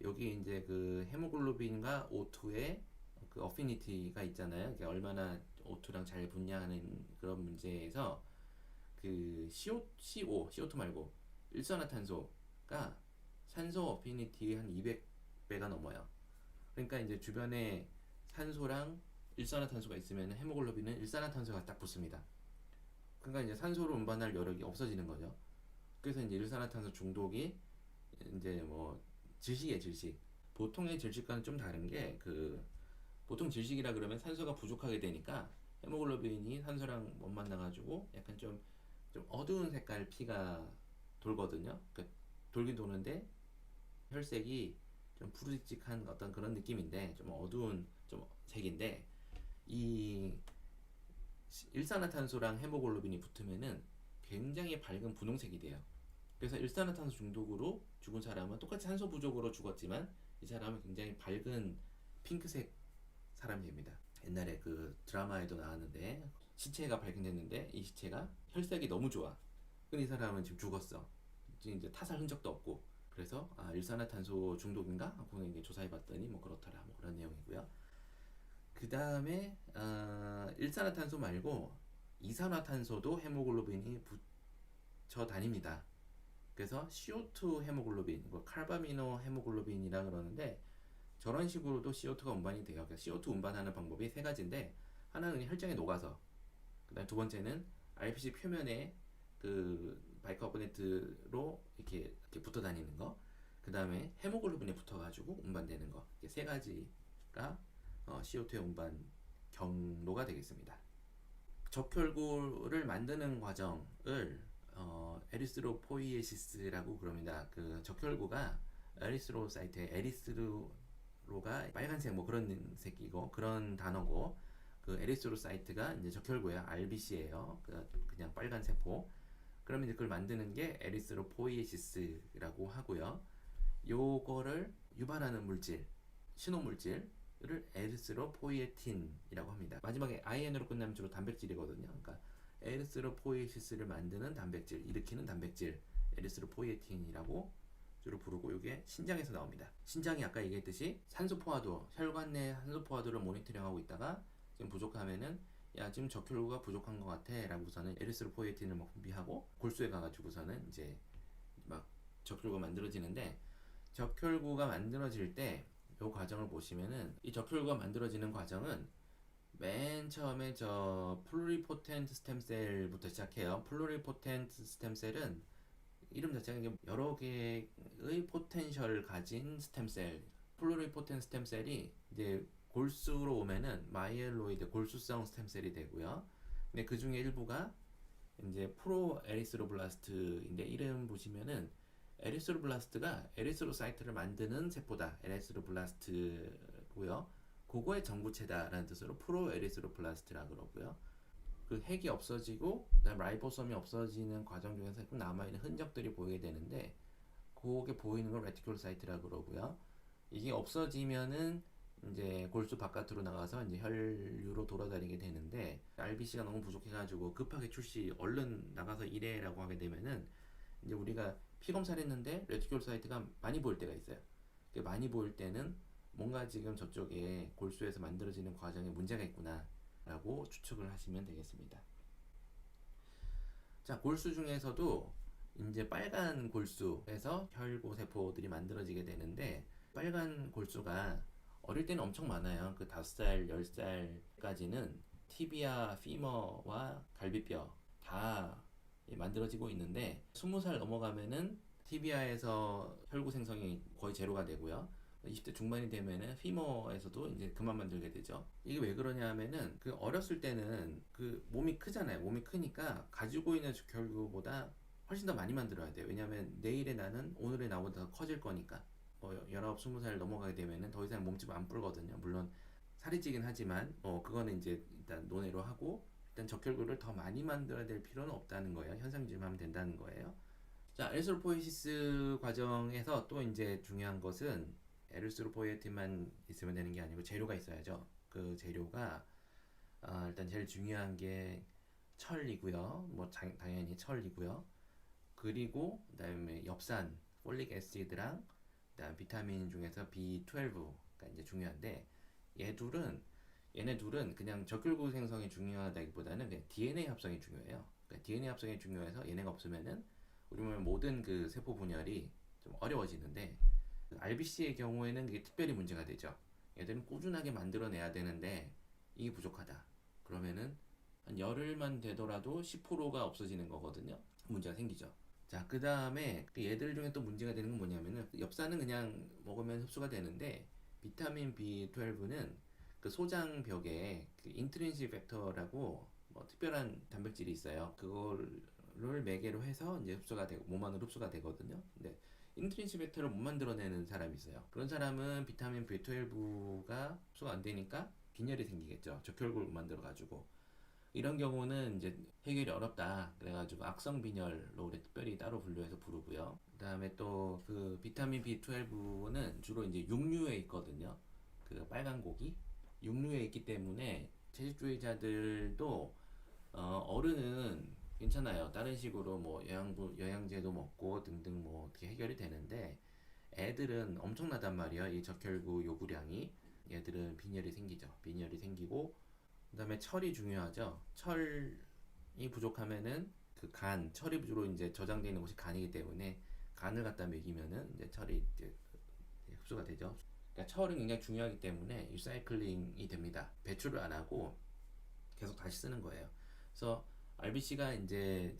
여기 이제 그 헤모글로빈과 O2의 그 어피니티가 있잖아요. 그게 얼마나 O2랑 잘 분야하는 그런 문제에서 그 CO2 말고 일산화탄소가 산소 어피니티 한 200배가 넘어요. 그러니까 이제 주변에 산소랑 일산화탄소가 있으면 헤모글로빈은 일산화탄소가 딱 붙습니다. 그러니까 이제 산소를 운반할 여력이 없어지는 거죠. 그래서 이제 일산화탄소 중독이 이제 뭐 질식이에요, 질식. 보통의 질식과는 좀 다른 게 그 보통 질식이라 그러면 산소가 부족하게 되니까 헤모글로빈이 산소랑 못 만나가지고 약간 좀 어두운 색깔 피가 돌거든요. 그러니까 돌긴 도는데 혈색이 좀 푸르직한 어떤 그런 느낌인데 좀 어두운 좀 색인데 이 일산화탄소랑 헤모글로빈이 붙으면은 굉장히 밝은 분홍색이 돼요. 그래서 일산화탄소 중독으로 죽은 사람은 똑같이 산소 부족으로 죽었지만 이 사람은 굉장히 밝은 핑크색 사람이 됩니다. 옛날에 그 드라마에도 나왔는데 시체가 발견됐는데 이 시체가 혈색이 너무 좋아. 근데 이 사람은 지금 죽었어. 지금 이제 타살 흔적도 없고. 그래서 일산화탄소 중독인가 하고 이제 조사해봤더니 뭐 그렇더라. 뭐 그런 내용이고요. 그 다음에 일산화탄소 말고 이산화탄소도 헤모글로빈이 붙여 다닙니다. 그래서 CO2 헤모글로빈, 칼바미노 헤모글로빈이라 그러는데 저런 식으로도 CO2가 운반이 돼요. 그러니까 CO2 운반하는 방법이 세 가지인데 하나는 혈장에 녹아서, 그다음 두 번째는 RBC 표면에 그 바이카보네트로 이렇게 붙어 다니는 거, 그 다음에 헤모글로빈에 붙어가지고 운반되는 거, 이렇게 세 가지가 CO2의 운반 경로가 되겠습니다. 적혈구를 만드는 과정을 에리스로포이에시스라고 그럽니다. 그 적혈구가 에리스로사이트에 에리스로가 빨간색 뭐 그런 색이고 그런 단어고 그 에리스로사이트가 이제 적혈구야. RBC예요. 그냥 빨간 세포. 그러면 이제 그걸 만드는 게 에리스로포이에시스라고 하고요. 요거를 유발하는 물질, 신호물질을 에리스로포이에틴이라고 합니다. 마지막에 IN으로 끝나면 주로 단백질이거든요. 그러니까 에리스로포이에시스를 만드는 단백질, 일으키는 단백질, 에리스로포이에틴이라고 주로 부르고 이게 신장에서 나옵니다. 신장이 아까 얘기했듯이 산소 포화도, 혈관 내 산소 포화도를 모니터링하고 있다가 지금 부족하면은 야 지금 적혈구가 부족한 것 같아 라고서는 에리스로포이에틴을 막 분비하고 골수에 가가지고서는 이제 막 적혈구가 만들어지는데 적혈구가 만들어질 때 이 과정을 보시면은 이 적혈구가 만들어지는 과정은 맨 처음에 저 플루리포텐트 스템셀부터 시작해요. 플루리포텐트 스템셀은 이름 자체가 여러 개의 포텐셜을 가진 스템셀. 플루리포텐트 스템셀이 이제 골수로 오면은 마이엘로이드 골수성 스템셀이 되고요. 근데 그 중에 일부가 이제 프로 에리스로블라스트인데 이름 보시면은 에리스로블라스트가 에리스로사이트를 만드는 세포다. 에리스로블라스트고요. 그거의 전구체다라는 뜻으로 프로 에리스로블라스트라 그러고요. 그 핵이 없어지고 그다음 라이보솜이 없어지는 과정 중에서 남아있는 흔적들이 보이게 되는데 그게 보이는 걸 레티큘로사이트라 그러고요. 이게 없어지면은 이제 골수 바깥으로 나가서 이제 혈류로 돌아다니게 되는데 RBC가 너무 부족해가지고 급하게 출시 얼른 나가서 일해라고 하게 되면은 이제 우리가 피 검사를 했는데 레티큘 사이트가 많이 보일 때가 있어요. 많이 보일 때는 뭔가 지금 저쪽에 골수에서 만들어지는 과정에 문제가 있구나라고 추측을 하시면 되겠습니다. 자, 골수 중에서도 이제 빨간 골수에서 혈고 세포들이 만들어지게 되는데 빨간 골수가 어릴 때는 엄청 많아요. 그 5살, 10살까지는 티비아, 피머와 갈비뼈 다 만들어지고 있는데 20살 넘어가면은 티비아에서 혈구 생성이 거의 제로가 되고요. 20대 중반이 되면은 피머에서도 이제 그만 만들게 되죠. 이게 왜 그러냐 하면은 그 어렸을 때는 그 몸이 크잖아요. 몸이 크니까 가지고 있는 적혈구보다 훨씬 더 많이 만들어야 돼요. 왜냐하면 내일의 나는 오늘의 나보다 더 커질 거니까. 19, 20살 넘어가게 되면은 더 이상 몸집 안 불거든요. 물론 살이 찌긴 하지만 그거는 이제 일단 논외로 하고 일단 적혈구를 더 많이 만들어야 될 필요는 없다는 거예요. 현상주의하면 된다는 거예요. 자, 에리스로포이시스 과정에서 또 이제 중요한 것은 에리스로포이에틴만 있으면 되는 게 아니고 재료가 있어야죠. 그 재료가 일단 제일 중요한 게 철이고요. 뭐 당연히 철이고요. 그리고 그다음에 엽산, 폴릭 애시드랑 그다음 비타민 중에서 B12가 이제 중요한데 얘네 둘은 그냥 적혈구 생성이 중요하다기보다는 그냥 DNA 합성이 중요해요. 그러니까 DNA 합성이 중요해서 얘네가 없으면은 우리 몸의 모든 그 세포 분열이 좀 어려워지는데 RBC의 경우에는 그게 특별히 문제가 되죠. 얘들은 꾸준하게 만들어내야 되는데 이게 부족하다. 그러면은 한 열흘만 되더라도 10%가 없어지는 거거든요. 문제가 생기죠. 자, 그 다음에 얘들 중에 또 문제가 되는 건 뭐냐면은 엽산은 그냥 먹으면 흡수가 되는데 비타민 B12는 그 소장벽에 그 인트린식 팩터라고 뭐 특별한 단백질이 있어요. 그거를 매개로 해서 이제 흡수가 되고 몸 안으로 흡수가 되거든요. 근데 인트린식 팩터를 못 만들어내는 사람이 있어요. 그런 사람은 비타민 B12가 흡수가 안 되니까 빈혈이 생기겠죠. 적혈구를 못 만들어 가지고. 이런 경우는 이제 해결이 어렵다. 그래가지고 악성 빈혈로 우리 특별히 따로 분류해서 부르고요. 그다음에 또 그 비타민 B12는 주로 이제 육류에 있거든요. 그 빨간 고기 육류에 있기 때문에 채식주의자들도 어른은 괜찮아요. 다른 식으로 뭐 영양제도 먹고 등등 뭐 어떻게 해결이 되는데 애들은 엄청나단 말이에요. 이 적혈구 요구량이 얘들은 빈혈이 생기죠. 빈혈이 생기고 그다음에 철이 중요하죠. 철이 부족하면은 그 철이 주로 이제 저장되어 있는 곳이 간이기 때문에 간을 갖다 먹이면은 이제 철이 이제 흡수가 되죠. 그러니까 철은 굉장히 중요하기 때문에 리사이클링이 됩니다. 배출을 안 하고 계속 다시 쓰는 거예요. 그래서 RBC가 이제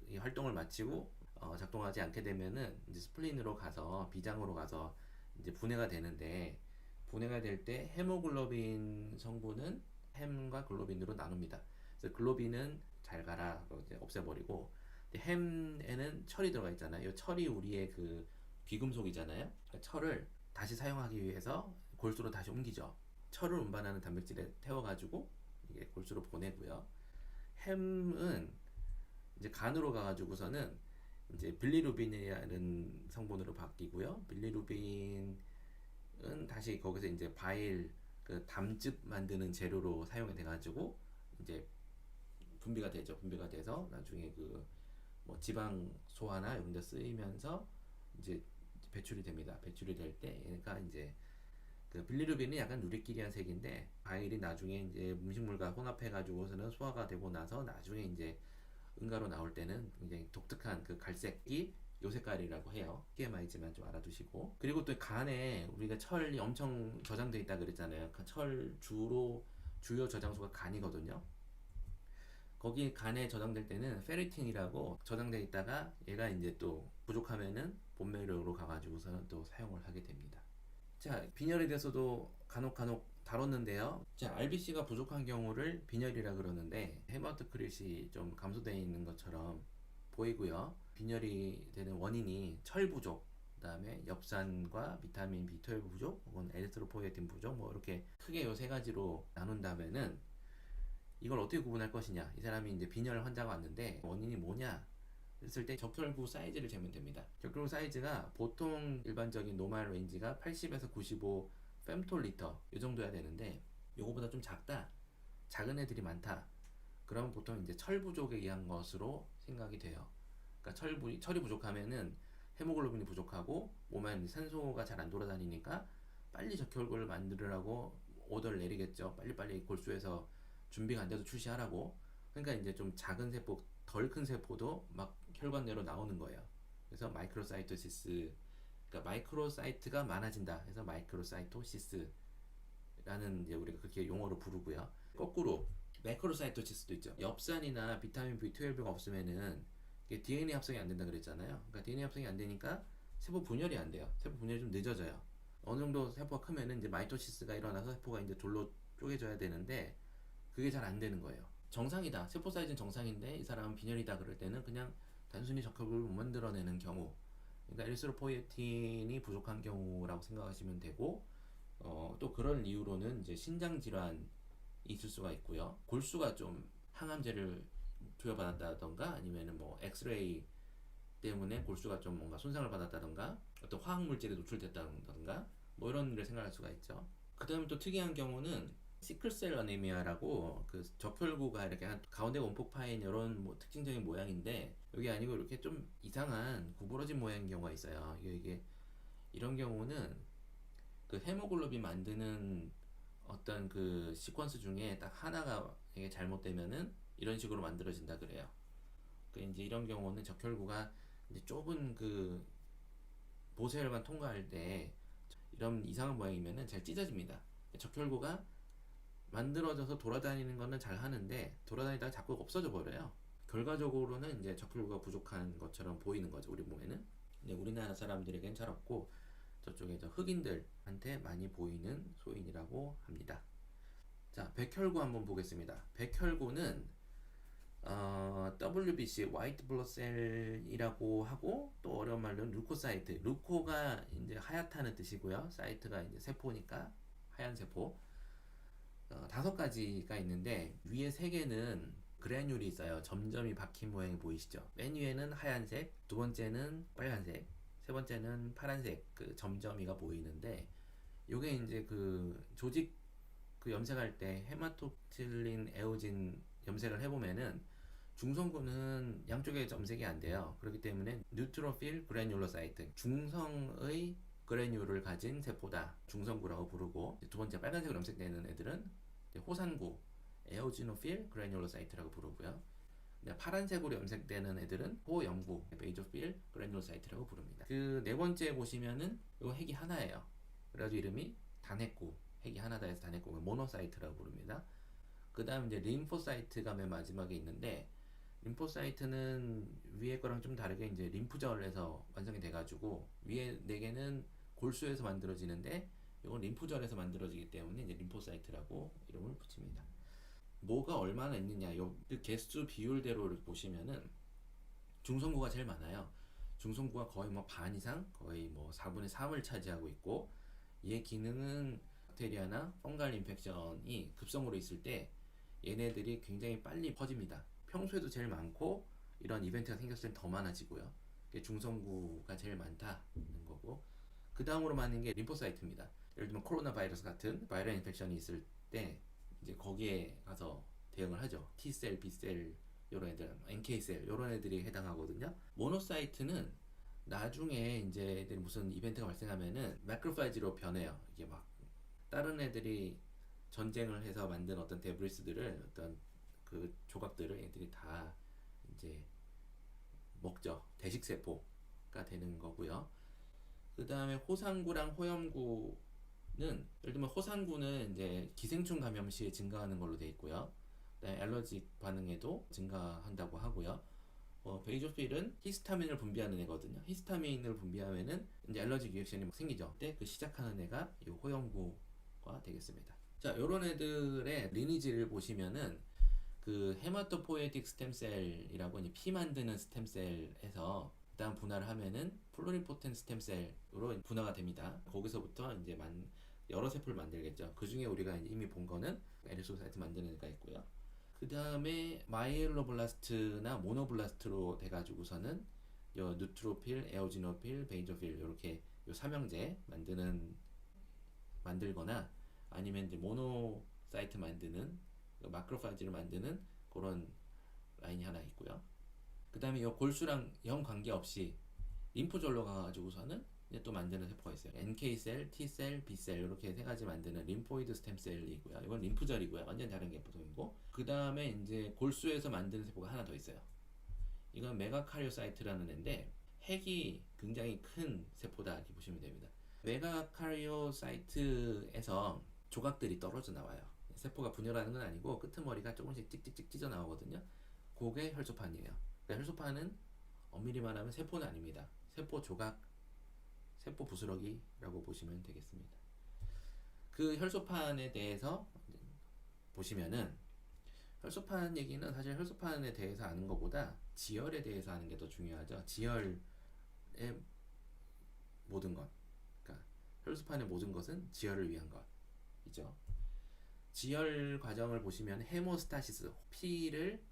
이 활동을 마치고 작동하지 않게 되면은 이제 스플린으로 가서 비장으로 가서 이제 분해가 되는데 분해가 될 때 헤모글로빈 성분은 햄과 글로빈으로 나눕니다. 그래서 글로빈은 잘 가라 이제 없애버리고 햄에는 철이 들어가 있잖아요. 이 철이 우리의 그 귀금속이잖아요. 그러니까 철을 다시 사용하기 위해서 골수로 다시 옮기죠. 철을 운반하는 단백질에 태워가지고 이게 골수로 보내고요. 햄은 이제 간으로 가가지고서는 이제 빌리루빈이라는 성분으로 바뀌고요. 빌리루빈은 다시 거기서 이제 바일 그 담즙 만드는 재료로 사용이 돼가지고 이제 분비가 되죠. 분비가 돼서 나중에 그 뭐 지방 소화나 이런 데 쓰이면서 이제 배출이 됩니다. 배출이 될 때 얘가 이제 그 빌리루빈은 약간 누리끼리한 색인데 바일이 나중에 이제 음식물과 혼합해가지고서는 소화가 되고 나서 나중에 이제 응가로 나올 때는 굉장히 독특한 그 갈색이 요 색깔이라고 해요. TMI지만 좀 알아두시고. 그리고 또 간에 우리가 철이 엄청 저장돼 있다 그랬잖아요. 그 철 주요 저장소가 간이거든요. 거기 간에 저장될 때는 페리틴이라고 저장돼 있다가 얘가 이제 또 부족하면은 본메로로 가가지고서는 또 사용을 하게 됩니다. 자, 빈혈에 대해서도 간혹 다뤘는데요. 자, RBC가 부족한 경우를 빈혈이라 그러는데 헤마토크릿이 좀 감소되어 있는 것처럼 보이고요. 빈혈이 되는 원인이 철 부족, 그다음에 엽산과 비타민 B12 부족, 혹은 에리스로포이에틴 부족, 뭐 이렇게 크게 요 세 가지로 나눈다면은 이걸 어떻게 구분할 것이냐? 이 사람이 이제 빈혈 환자가 왔는데 원인이 뭐냐? 했을 때 적혈구 사이즈를 재면 됩니다. 적혈구 사이즈가 보통 일반적인 노멀 레인지가 80에서 95 femtoliter 이 정도야 되는데 요거보다 좀 작다, 작은 애들이 많다. 그러면 보통 이제 철 부족에 의한 것으로 생각이 돼요. 그러니까 철이 부족하면은 헤모글로빈이 부족하고 몸에 산소가 잘 안 돌아다니니까 빨리 적혈구를 만들으라고 오더를 내리겠죠. 빨리빨리 골수에서 준비가 안 돼서 출시하라고. 그러니까 이제 좀 작은 세포, 덜 큰 세포도 막 혈관 내로 나오는 거예요. 그래서 마이크로사이토시스, 그러니까 마이크로사이트가 많아진다. 그래서 마이크로사이토시스라는 이제 우리가 그렇게 용어로 부르고요. 거꾸로 매크로사이토시스도 있죠. 엽산이나 비타민 B12가 없으면은 이게 DNA 합성이 안 된다 그랬잖아요. 그러니까 DNA 합성이 안 되니까 세포 분열이 안 돼요. 세포 분열이 좀 늦어져요. 어느 정도 세포가 크면은 이제 마이토시스가 일어나서 세포가 이제 둘로 쪼개져야 되는데 그게 잘 안 되는 거예요. 정상이다. 세포 사이즈는 정상인데 이 사람은 빈혈이다 그럴 때는 그냥 단순히 적혈구를 못 만들어내는 경우, 그러니까 에리스로포이에틴이 부족한 경우라고 생각하시면 되고, 또 그런 이유로는 이제 신장 질환이 있을 수가 있고요. 골수가 좀 항암제를 투여받았다던가 아니면은 뭐 엑스레이 때문에 골수가 좀 뭔가 손상을 받았다던가 어떤 화학 물질에 노출됐다던가 뭐 이런 일을 생각할 수가 있죠. 그 다음에 또 특이한 경우는 시클셀 아니미아라고 그 적혈구가 이렇게 한 가운데가 움푹 파인 이런 뭐 특징적인 모양인데 여기 아니고 이렇게 좀 이상한 구부러진 모양인 경우가 있어요. 이게 이런 경우는 그 헤모글로빈 만드는 어떤 그 시퀀스 중에 딱 하나가 이게 잘못되면은 이런 식으로 만들어진다 그래요. 그 이제 이런 경우는 적혈구가 이제 좁은 그 보세혈관 통과할 때 이런 이상한 모양이면은 잘 찢어집니다. 적혈구가 만들어져서 돌아다니는 거는 잘 하는데 돌아다니다가 자꾸 없어져 버려요. 결과적으로는 이제 적혈구가 부족한 것처럼 보이는 거죠, 우리 몸에는. 근데 우리나라 사람들에겐 잘 없고 저쪽에 저 흑인들한테 많이 보이는 소인이라고 합니다. 자, 백혈구 한번 보겠습니다. 백혈구는 WBC, 화이트 블러드 셀이라고 하고 또 어려운 말로는 루코사이트. 루코가 이제 하얗다는 뜻이고요. 사이트가 이제 세포니까 하얀 세포. 5가지가 있는데 위에 3개는 그래뉴리 있어요. 점점이 박힌 모양이 보이시죠? 맨 위에는 하얀색, 두 번째는 빨간색, 세 번째는 파란색 그 점점이가 보이는데 요게 이제 그 조직 그 염색할 때 헤마토틸린 에오진 염색을 해보면은 중성구는 양쪽에 염색이 안 돼요. 그렇기 때문에 뉴트로필 그래뉴로사이트, 중성의 그래뉴를 가진 세포다. 중성구라고 부르고, 두 번째 빨간색으로 염색되는 애들은 호산구, 에오지노필 그래뉴로사이트라고 부르고요. 파란색으로 염색되는 애들은 호염구, 베이조필 그래뉴로사이트라고 부릅니다. 그 네 번째 보시면은 이거 핵이 하나예요. 그래가지고 이름이 단핵구, 핵이 하나다 해서 단핵구, 모노사이트라고 부릅니다. 그 다음 이제 림포사이트가 맨 마지막에 있는데, 림포사이트는 위에 거랑 좀 다르게 이제 림프절에서 완성이 돼가지고 위에 4개는 골수에서 만들어지는데 이건 림프절에서 만들어지기 때문에 이제 림포사이트라고 이름을 붙입니다. 뭐가 얼마나 있느냐, 그 개수 비율대로 이렇게 보시면은 중성구가 제일 많아요. 중성구가 거의 뭐 반 이상, 거의 뭐 4분의 3을 차지하고 있고, 얘 기능은 박테리아나 펑갈 인펙션이 급성으로 있을 때 얘네들이 굉장히 빨리 퍼집니다. 평소에도 제일 많고 이런 이벤트가 생겼을 땐 더 많아지고요. 중성구가 제일 많다는 거고, 그 다음으로 많은 게 림포사이트입니다. 예를 들면 코로나 바이러스 같은 바이럴 인펙션이 있을 때 이제 거기에 가서 대응을 하죠. T셀, B셀, 요런 애들, NK셀 요런 애들이 해당하거든요. 모노사이트는 나중에 이제 애들이 무슨 이벤트가 발생하면은 매크로파이지로 변해요. 이게 막 다른 애들이 전쟁을 해서 만든 어떤 데브리스들을, 어떤 그 조각들을 애들이 다 이제 먹죠. 대식세포가 되는 거고요. 그 다음에 호상구랑 호염구는, 예를 들면 호상구는 이제 기생충 감염 시에 증가하는 걸로 되어 있고요. 그다음에 알러지 반응에도 증가한다고 하고요. 베이조필은 히스타민을 분비하는 애거든요. 히스타민을 분비하면은 이제 알러지 리액션이 생기죠. 그때 그 시작하는 애가 이 호염구가 되겠습니다. 자, 요런 애들의 리니지를 보시면은 그 헤마토포ietic 스템셀이라고 이제 피 만드는 스템셀에서 그다음 분할을 하면은 플루리포텐 스템셀로 분화가 됩니다. 거기서부터 이제 여러 세포를 만들겠죠. 그 중에 우리가 이미 본 거는 에리스로사이트 만드는 애가 있고요. 그 다음에 마이엘로블라스트나 모노블라스트로 돼가지고서는 요 뉴트로필, 에오지노필, 베이조필 이렇게 요 삼형제 만드는 만들거나 아니면 이제 모노사이트 만드는 마크로파이지를 만드는 그런 라인이 하나 있고요. 그 다음에 이 골수랑 영 관계없이 림프절로 가가지고서는 이제 또 만드는 세포가 있어요. NK셀, T셀, B셀 이렇게 세 가지 만드는 림포이드 스템셀이고요. 이건 림프절이고요. 완전 다른 게 보통이고. 그 다음에 이제 골수에서 만드는 세포가 하나 더 있어요. 이건 메가카리오사이트라는 애인데 핵이 굉장히 큰 세포다 이렇게 보시면 됩니다. 메가카리오사이트에서 조각들이 떨어져 나와요. 세포가 분열하는 건 아니고 끄트머리가 조금씩 찍찍찍 찢어 나오거든요. 그게 혈소판이에요. 그러니까 혈소판은 엄밀히 말하면 세포는 아닙니다. 세포 조각, 세포 부스러기라고 보시면 되겠습니다. 그 혈소판에 대해서 보시면은 혈소판 얘기는 사실 혈소판에 대해서 아는 것보다 지혈에 대해서 아는 게 더 중요하죠. 지혈의 모든 것, 그러니까 혈소판의 모든 것은 지혈을 위한 것이죠. 지혈 과정을 보시면 헤모스타시스, 피를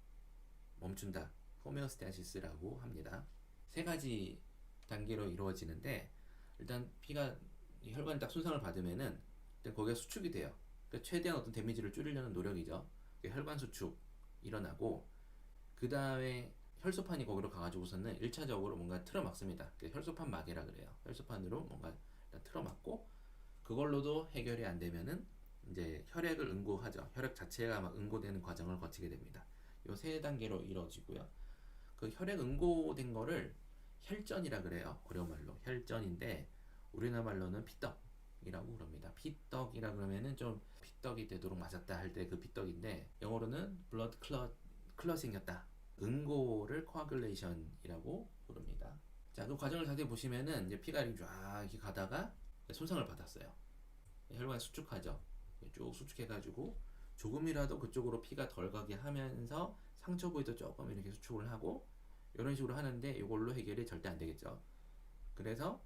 멈춘다, 호메오스타시스라고 합니다. 세 가지 단계로 이루어지는데 일단 피가 혈관이 딱 손상을 받으면은 일단 거기가 수축이 돼요. 그러니까 최대한 어떤 데미지를 줄이려는 노력이죠. 혈관 수축 일어나고 그 다음에 혈소판이 거기로 가가지고서는 1차적으로 뭔가 틀어막습니다. 혈소판 마개라 그래요. 혈소판으로 뭔가 틀어막고 그걸로도 해결이 안 되면은 이제 혈액을 응고하죠. 혈액 자체가 막 응고되는 과정을 거치게 됩니다. 요 세 단계로 이루어지고요. 그 혈액 응고된 거를 혈전이라 그래요. 어려운 말로 혈전인데 우리나라 말로는 피떡이라고 그럽니다. 피떡이라 그러면은 좀 피떡이 되도록 맞았다 할 때 그 피떡인데 영어로는 blood clot이 생겼다. 응고를 coagulation이라고 부릅니다. 자, 그 과정을 자세히 보시면은 이제 피가 이렇게 쫙 이렇게 가다가 손상을 받았어요. 혈관이 수축하죠. 쭉 수축해가지고 조금이라도 그쪽으로 피가 덜 가게 하면서 상처 부위도 조금 이렇게 수축을 하고 이런 식으로 하는데 이걸로 해결이 절대 안 되겠죠. 그래서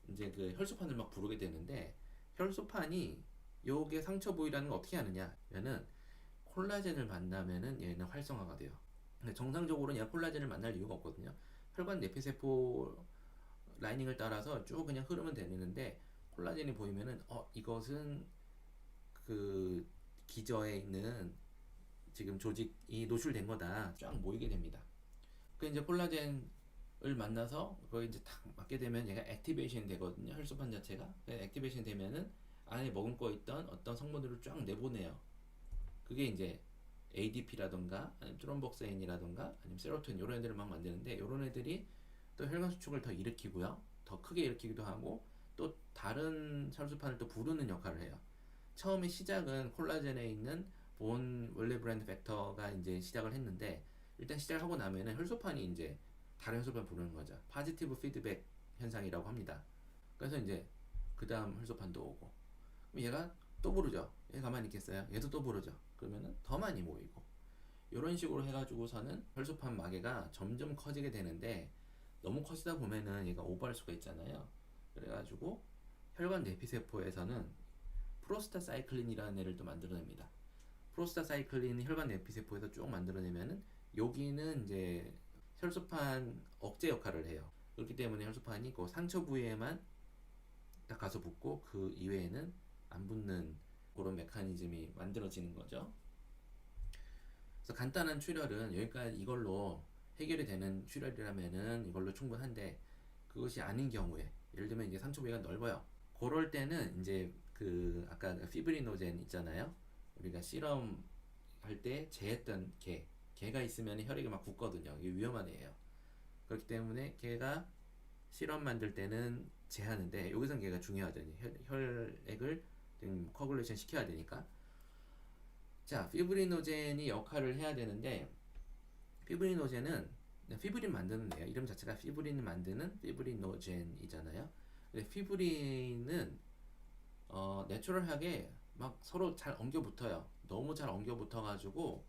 이제 그 혈소판을 막 부르게 되는데 혈소판이 요게 상처 부위라는 걸 어떻게 하느냐면은 콜라겐을 만나면은 얘는 활성화가 돼요. 근데 정상적으로는 얘가 콜라겐을 만날 이유가 없거든요. 혈관 내피세포 라이닝을 따라서 쭉 그냥 흐르면 되는데 콜라겐이 보이면은 이것은 그 기저에 있는 지금 조직이 노출된 거다. 쫙 모이게 됩니다. 그 이제 콜라겐을 만나서 거기 이제 탁 맞게 되면 얘가 액티베이션 되거든요. 혈소판 자체가. 액티베이션 되면은 안에 머금고 있던 어떤 성분들을 쫙 내보내요. 그게 이제 ADP라던가 아니면 트롬복사인이라던가 아니면 세로토닌 이런 애들을 막 만드는데 이런 애들이 또 혈관 수축을 더 일으키고요. 더 크게 일으키기도 하고 또 다른 혈소판을 또 부르는 역할을 해요. 처음에 시작은 콜라겐에 있는 본 원래 브랜드 팩터가 이제 시작을 했는데 일단 시작하고 나면은 혈소판이 이제 다른 혈소판 부르는 거죠. 파지티브 피드백 현상이라고 합니다. 그래서 이제 그 다음 혈소판도 오고 그럼 얘가 또 부르죠. 얘 가만히 있겠어요? 얘도 또 부르죠. 그러면은 더 많이 모이고 이런 식으로 해가지고서는 혈소판 마개가 점점 커지게 되는데 너무 커지다 보면은 얘가 오버할 수가 있잖아요. 그래가지고 혈관 내피세포에서는 프로스타사이클린이라는 애를 또 만들어냅니다. 프로스타사이클린이 혈관 내피세포에서 쭉 만들어내면은 여기는 이제 혈소판 억제 역할을 해요. 그렇기 때문에 혈소판이 그 상처 부위에만 딱 가서 붙고 그 이외에는 안 붙는 그런 메커니즘이 만들어지는 거죠. 그래서 간단한 출혈은 여기까지 이걸로 해결이 되는 출혈이라면은 이걸로 충분한데 그것이 아닌 경우에 예를 들면 이제 상처 부위가 넓어요. 그럴 때는 이제 그 아까 피브리노젠 있잖아요. 우리가 실험 할 때 재했던 개가 있으면 혈액이 막 굳거든요. 이게 위험한 애예요. 그렇기 때문에 개가 실험 만들 때는 재하는데 여기선 걔가 중요하죠. 혈액을 코아굴레이션 시켜야 되니까. 자, 피브리노젠이 역할을 해야 되는데 피브리노젠은 피브린 만드는 애요. 이름 자체가 피브린 만드는 피브리노젠이잖아요. 근데 피브린은 내추럴하게 막 서로 잘 엉겨 붙어요. 너무 잘 엉겨 붙어 가지고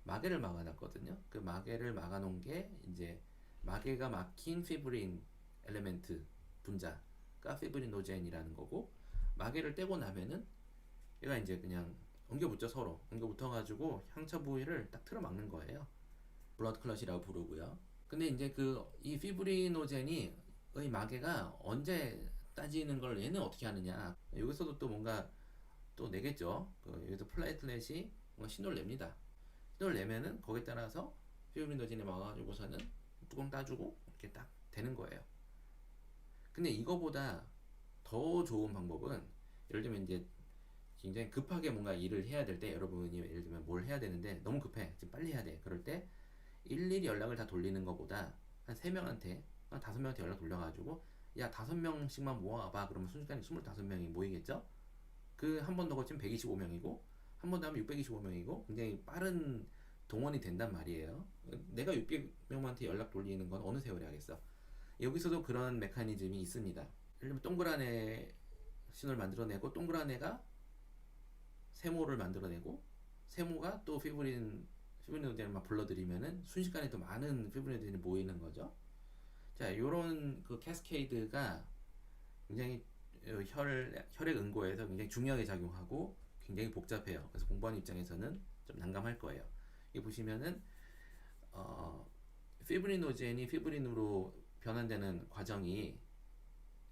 마개를 막아놨거든요. 그 마개를 막아놓은 게 이제 마개가 막힌 피브린 엘레멘트 분자가 피브리노젠이라는 거고 마개를 떼고 나면은 얘가 이제 그냥 엉겨 붙죠. 서로 엉겨 붙어 가지고 상처 부위를 딱 틀어 막는 거예요. 블러드 클럿이라고 부르고요. 근데 이제 이 피브리노젠이 의 마개가 언제 따지는 걸 얘는 어떻게 하느냐. 여기서도 또 뭔가 또 내겠죠. 여기서 플레이틀렛이 뭔가 신호를 냅니다. 신호를 내면은 거기에 따라서 피브리노젠이 와가지고서는 뚜껑 따주고 이렇게 딱 되는 거예요. 근데 이거보다 더 좋은 방법은, 예를 들면 이제 굉장히 급하게 뭔가 일을 해야 될 때, 여러분이 예를 들면 뭘 해야 되는데 너무 급해, 지금 빨리 해야 돼, 그럴 때 일일이 연락을 다 돌리는 것보다 한 3명한테, 한 5명한테 연락 돌려가지고 야 5명씩만 모아봐, 그러면 순식간에 25명이 모이겠죠. 그 한 번 더 거치면 125명이고 한 번 더 하면 625명이고 굉장히 빠른 동원이 된단 말이에요. 내가 600명한테 연락 돌리는 건 어느 세월에 하겠어. 여기서도 그런 메커니즘이 있습니다. 예를 들면 동그라네 신호를 만들어내고 동그라네가 세모를 만들어내고 세모가 또 피브리노젠을 막 불러들이면은 순식간에 또 많은 피브리노젠이 모이는 거죠. 자, 요런 그 캐스케이드가 굉장히 혈액 응고에서 굉장히 중요하게 작용하고 굉장히 복잡해요. 그래서 공부하는 입장에서는 좀 난감할 거예요. 여기 보시면은 피브리노젠이 피브린으로 변환되는 과정이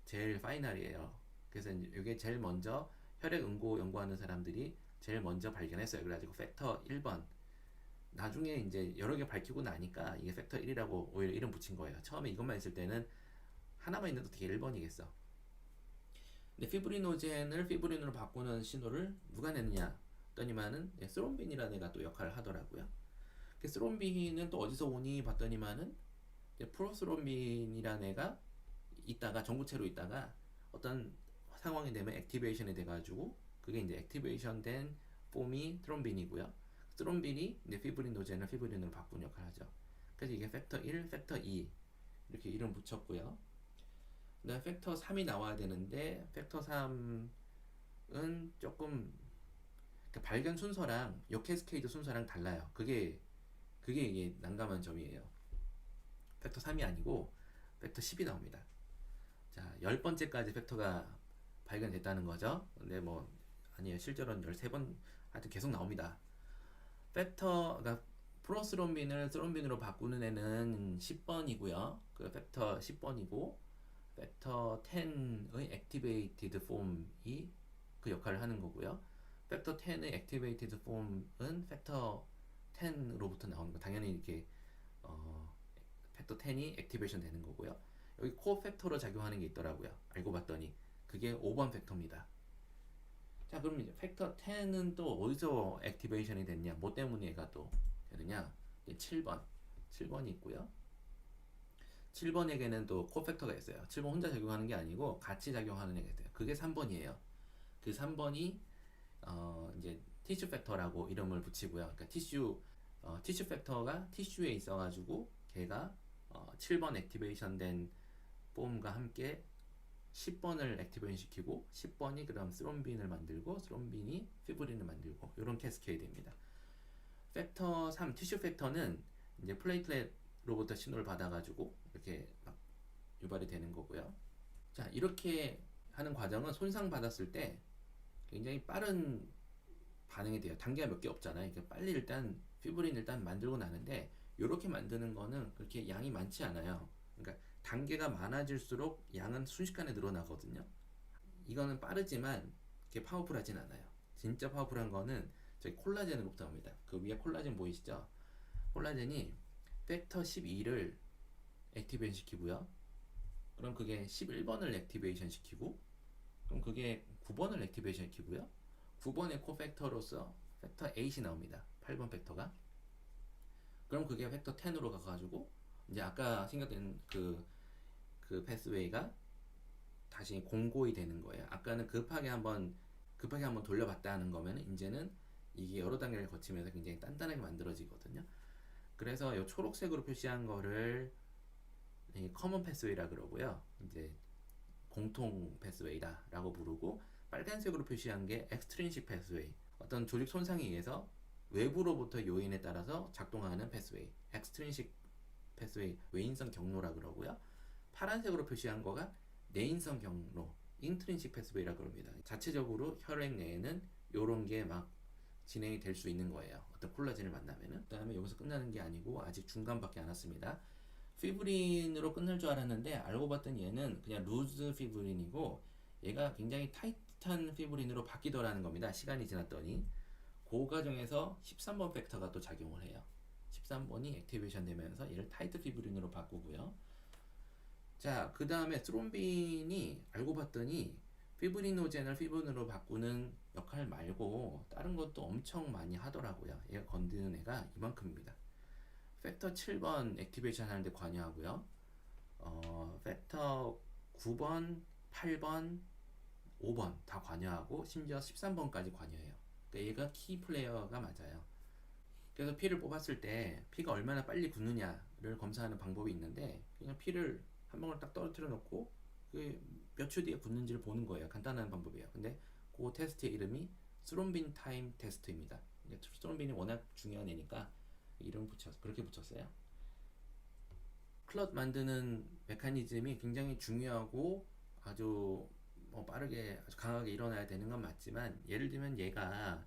제일 파이널이에요. 그래서 이게 제일 먼저 혈액 응고 연구하는 사람들이 제일 먼저 발견했어요. 그래가지고 팩터 1번. 나중에 이제 여러 개 밝히고 나니까 이게 팩터 1이라고 오히려 이름 붙인 거예요. 처음에 이것만 있을 때는 하나만 있는데 어떻게 1번이겠어. 근데 피브리노젠을 피브린으로 바꾸는 신호를 누가 내느냐 했더니만은 스롬빈이라는 애가 또 역할을 하더라고요. 그 스롬빈은 또 어디서 오니 봤더니만은 프로스롬빈이라는 애가 있다가 전구체로 있다가 어떤 상황이 되면 액티베이션이 돼가지고 그게 이제 액티베이션 된 폼이 트롬빈이고요. 트롬빈이 이제 피브리노젠을 피브린으로 바꾸는 역할을 하죠. 그래서 이게 팩터 1, 팩터 2 이렇게 이름 붙였고요. 그다음에 팩터 3이 나와야 되는데 팩터 3은 조금 그러니까 발견 순서랑 요 캐스케이드 순서랑 달라요. 그게 이게 난감한 점이에요. 팩터 3이 아니고 팩터 10이 나옵니다. 자, 10번째까지 팩터가 발견됐다는 거죠. 근데 뭐 아니에요. 실제로는 13번 하여튼 계속 나옵니다. 그러니까 프로스롬빈을 스롬빈으로 바꾸는 애는 10번이고요. 그 팩터 10번이고 팩터 10의 액티베이티드 폼이 그 역할을 하는 거고요. 팩터 10의 액티베이티드 폼은 팩터 10로부터 나오는 거. 당연히 이렇게 팩터 10이 액티베이션 되는 거고요. 여기 코어 팩터로 작용하는 게 있더라고요. 알고 봤더니 그게 5번 팩터입니다. 자, 그럼 이제 팩터 10은 또 어디서 액티베이션이 됐냐? 뭐 때문에 얘가 또 되느냐? 7번이 있고요. 7번에게는 또 코팩터가 있어요. 7번 혼자 작용하는 게 아니고 같이 작용하는 애가 있어요. 그게 3번이에요. 그 3번이 이제 티슈 팩터라고 이름을 붙이고요. 그러니까 티슈 팩터가 티슈에 있어가지고 걔가 7번 액티베이션 된 폼과 함께 10번을 액티베이션 시키고 10번이 그 다음 스롬빈을 만들고 스롬빈이 피브린을 만들고 이런 캐스케이드입니다. 팩터 3 티슈 팩터는 이제 플레이틀렛로부터 신호를 받아가지고 이렇게 막 유발이 되는 거고요. 자, 이렇게 하는 과정은 손상 받았을 때 굉장히 빠른 반응이 돼요. 단계가 몇 개 없잖아요. 그러니까 빨리 일단 피브린 일단 만들고 나는데 이렇게 만드는 거는 그렇게 양이 많지 않아요. 그러니까 단계가 많아질수록 양은 순식간에 늘어나거든요. 이거는 빠르지만 이렇게 파워풀하진 않아요. 진짜 파워풀한 거는 저희 콜라겐으로부터 나옵니다. 그 위에 콜라겐 보이시죠? 콜라겐이 팩터 12를 액티베이션 시키고요. 그럼 그게 11번을 액티베이션 시키고 그럼 그게 9번을 액티베이션 시키고요. 9번의 코팩터로서 팩터 8이 나옵니다. 8번 팩터가. 그럼 그게 팩터 10으로 가가지고 이제 아까 생각된 그 패스웨이가 다시 공고히 되는 거예요. 아까는 급하게 한번 돌려봤다 하는 거면 이제는 이게 여러 단계를 거치면서 굉장히 단단하게 만들어지거든요. 그래서 이 초록색으로 표시한 거를 커먼 패스웨이라 그러고요. 이제 공통 패스웨이다라고 부르고 빨간색으로 표시한 게 엑스트린식 패스웨이. 어떤 조직 손상에 의해서 외부로부터 요인에 따라서 작동하는 패스웨이. 엑스트린식 패스웨이, 외인성 경로라 그러고요. 파란색으로 표시한 거가 내인성 경로, 인트린식 패스웨이라 그럽니다. 자체적으로 혈액 내에는 요런 게 막 진행이 될 수 있는 거예요. 어떤 콜라겐을 만나면은. 그 다음에 여기서 끝나는 게 아니고 아직 중간밖에 안 왔습니다. 피브린으로 끝날 줄 알았는데 알고 봤더니 얘는 그냥 루즈 피브린이고 얘가 굉장히 타이트한 피브린으로 바뀌더라는 겁니다. 시간이 지났더니 그 과정에서 13번 팩터가 또 작용을 해요. 13번이 액티베이션 되면서 얘를 타이트 피브린으로 바꾸고요. 자, 그 다음에 스롬빈이 알고 봤더니 피브리노젠을 피브린으로 바꾸는 역할 말고 다른 것도 엄청 많이 하더라고요. 얘가 건드는 애가 이만큼입니다. 팩터 7번 액티베이션 하는데 관여하고요. 팩터 9번, 8번, 5번 다 관여하고 심지어 13번까지 관여해요. 그러니까 얘가 키 플레이어가 맞아요. 그래서 피를 뽑았을 때 피가 얼마나 빨리 굳느냐를 검사하는 방법이 있는데 그냥 피를 한 방울 딱 떨어뜨려 놓고 몇 초 뒤에 굳는지를 보는 거예요. 간단한 방법이에요. 근데 그 테스트의 이름이 스롬빈 타임 테스트입니다. 스롬빈이 워낙 중요한 애니까 이름 그렇게 붙였어요. 클럿 만드는 메커니즘이 굉장히 중요하고 아주 빠르게 아주 강하게 일어나야 되는 건 맞지만 예를 들면 얘가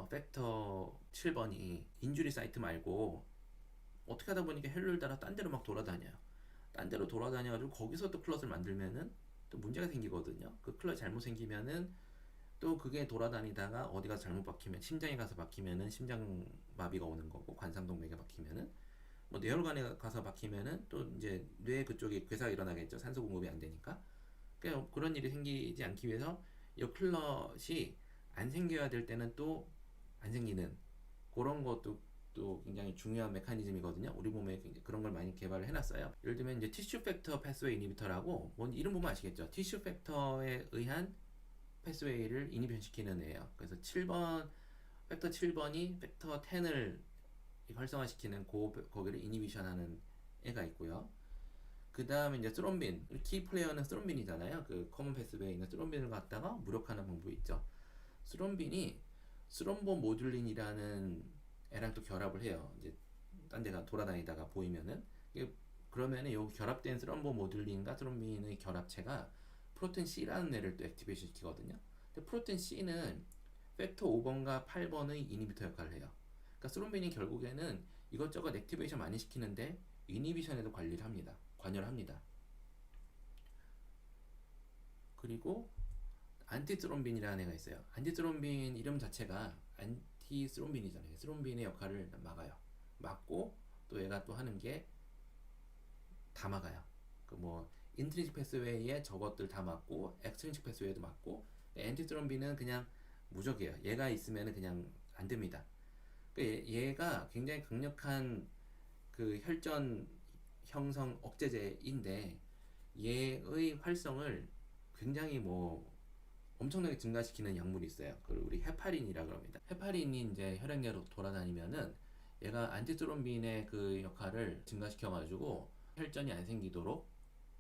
팩터 7번이 인주리 사이트 말고 어떻게 하다 보니까 헬로를 따라 딴 데로 막 돌아다녀요. 딴 데로 돌아다녀가지고 거기서 또 클럿을 만들면은 또 문제가 생기거든요. 그 클럿 잘못 생기면은 또 그게 돌아다니다가 어디 가서 잘못 박히면 심장에 가서 박히면은 심장마비가 오는 거고 관상동맥에 박히면은 뭐 뇌혈관에 가서 박히면은 또 이제 뇌 그쪽에 괴사가 일어나겠죠. 산소 공급이 안 되니까. 그러니까 그런 일이 생기지 않기 위해서 이 클럿이 안 생겨야 될 때는 또 안 생기는 그런 것도 또 굉장히 중요한 메커니즘이거든요. 우리 몸에 그런 걸 많이 개발을 해놨어요. 예를 들면 이제 티슈 팩터 패스웨이 이니비터라고 뭔 이름 보면 아시겠죠. 티슈 팩터에 의한 패스웨이를 이니비션 시키는 애예요. 그래서 7번 팩터 7번이 팩터 10을 활성화시키는 거기를 이니비션하는 애가 있고요. 그 다음에 이제 스롬빈 키 플레이어는 스롬빈이잖아요. 그 커먼 패스웨이에 있는 스롬빈을 갖다가 무력화하는 방법이 있죠. 스롬빈이 스롬보 모듈린이라는 애랑 또 결합을 해요. 이제 딴 데가 돌아다니다가 보이면은 그러면은 요 결합된 스롬보 모듈린과 스롬빈의 결합체가 프로틴 C라는 애를 또 액티베이션 시키거든요. 근데 프로틴 C는 팩터 5번과 8번의 이니비터 역할을 해요. 그러니까 스롬빈이 결국에는 이것저것 액티베이션 많이 시키는데 이니비션에도 관여를 합니다. 그리고 안티스롬빈이라는 애가 있어요. 안티스롬빈 이름 자체가 안티스롬빈이잖아요. 스롬빈의 역할을 막고 또 얘가 또 하는 게 다 막아요. 그 뭐 인트리식 패스웨이에 저것들 다 막고 엑스트린식 패스웨이도 막고 안티스롬빈은 그냥 무적이에요. 얘가 있으면 그냥 안 됩니다. 얘가 굉장히 강력한 그 혈전 형성 억제제인데 얘의 활성을 굉장히 엄청나게 증가시키는 약물이 있어요. 그걸 우리 헤파린이라고 합니다. 헤파린이 이제 혈액내로 돌아다니면은 얘가 안티스롬빈의 그 역할을 증가시켜가지고 혈전이 안 생기도록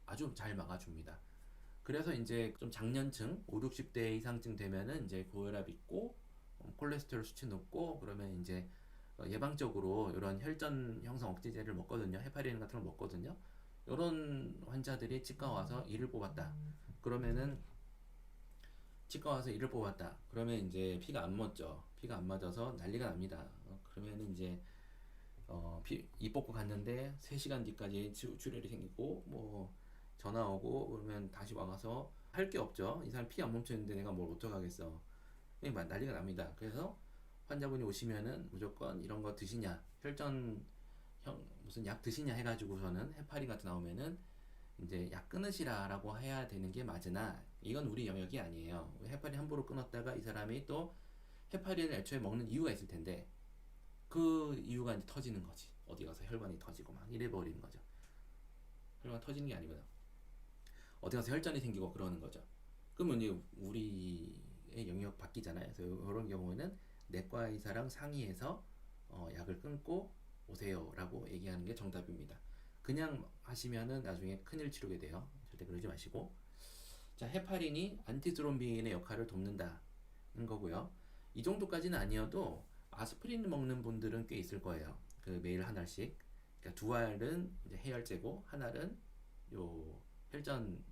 아주 잘 막아줍니다. 그래서 이제 좀 장년층 5, 60대 이상쯤 되면은 이제 고혈압 있고 콜레스테롤 수치 높고 그러면 이제 예방적으로 이런 혈전 형성 억제제를 먹거든요. 헤파린 같은 걸 먹거든요. 이런 환자들이 치과 와서 이를 뽑았다. 그러면은 치과 와서 이를 뽑았다. 그러면 이제 피가 안 멎죠. 피가 안 맞아서 난리가 납니다. 그러면은 이제 이 뽑고 갔는데 3시간 뒤까지 출혈이 생기고 전화 오고 그러면 다시 와서 할 게 없죠. 이 사람 피 안 멈추는데 내가 뭘 어떡하겠어. 난리가 납니다. 그래서 환자분이 오시면은 무조건 이런 거 드시냐, 혈전 무슨 약 드시냐 해가지고서는 헤파린 같은 나오면은 이제 약 끊으시라라고 해야 되는 게 맞으나 이건 우리 영역이 아니에요. 헤파린 함부로 끊었다가 이 사람이 또 헤파린을 애초에 먹는 이유가 있을 텐데 그 이유가 이제 터지는 거지. 어디 가서 혈관이 터지고 막 이래 버리는 거죠. 혈관 터지는 게 아니고요. 어디 가서 혈전이 생기고 그러는 거죠. 그러면 이제 우리의 영역 바뀌잖아요. 그래서 이런 경우에는 내과 의사랑 상의해서 약을 끊고 오세요라고 얘기하는 게 정답입니다. 그냥 하시면은 나중에 큰일 치르게 돼요. 절대 그러지 마시고. 자, 헤파린이 안티스롬빈의 역할을 돕는다는 거고요. 이 정도까지는 아니어도 아스피린 먹는 분들은 꽤 있을 거예요. 그 매일 한 알씩. 그러니까 두 알은 이제 해열제고 한 알은 요 혈전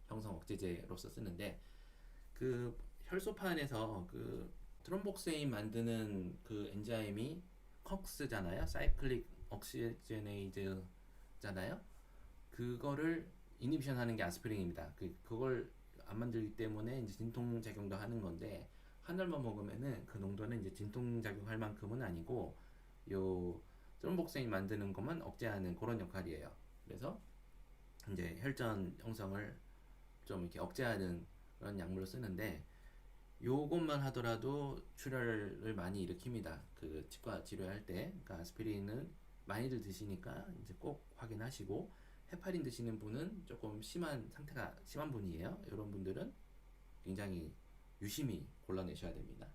형성 억제제로서 쓰는데 그 혈소판에서 그 트롬복세인 만드는 그 엔자임이 컥스잖아요. 사이클릭 옥시제네이즈 만들잖아요. 그거를 이니비션 하는 게 아스피린입니다. 그걸 안 만들기 때문에 이제 진통 작용도 하는 건데 한 알만 먹으면은 그 농도는 이제 진통 작용할 만큼은 아니고 요 트롬복산이 만드는 것만 억제하는 그런 역할이에요. 그래서 이제 혈전 형성을 좀 이렇게 억제하는 그런 약물로 쓰는데 요것만 하더라도 출혈을 많이 일으킵니다. 그 치과 치료할 때. 그러니까 아스피린은 많이들 드시니까 이제 꼭 확인하시고 헤파린 드시는 분은 조금 심한 상태가 심한 분이에요. 이런 분들은 굉장히 유심히 골라내셔야 됩니다.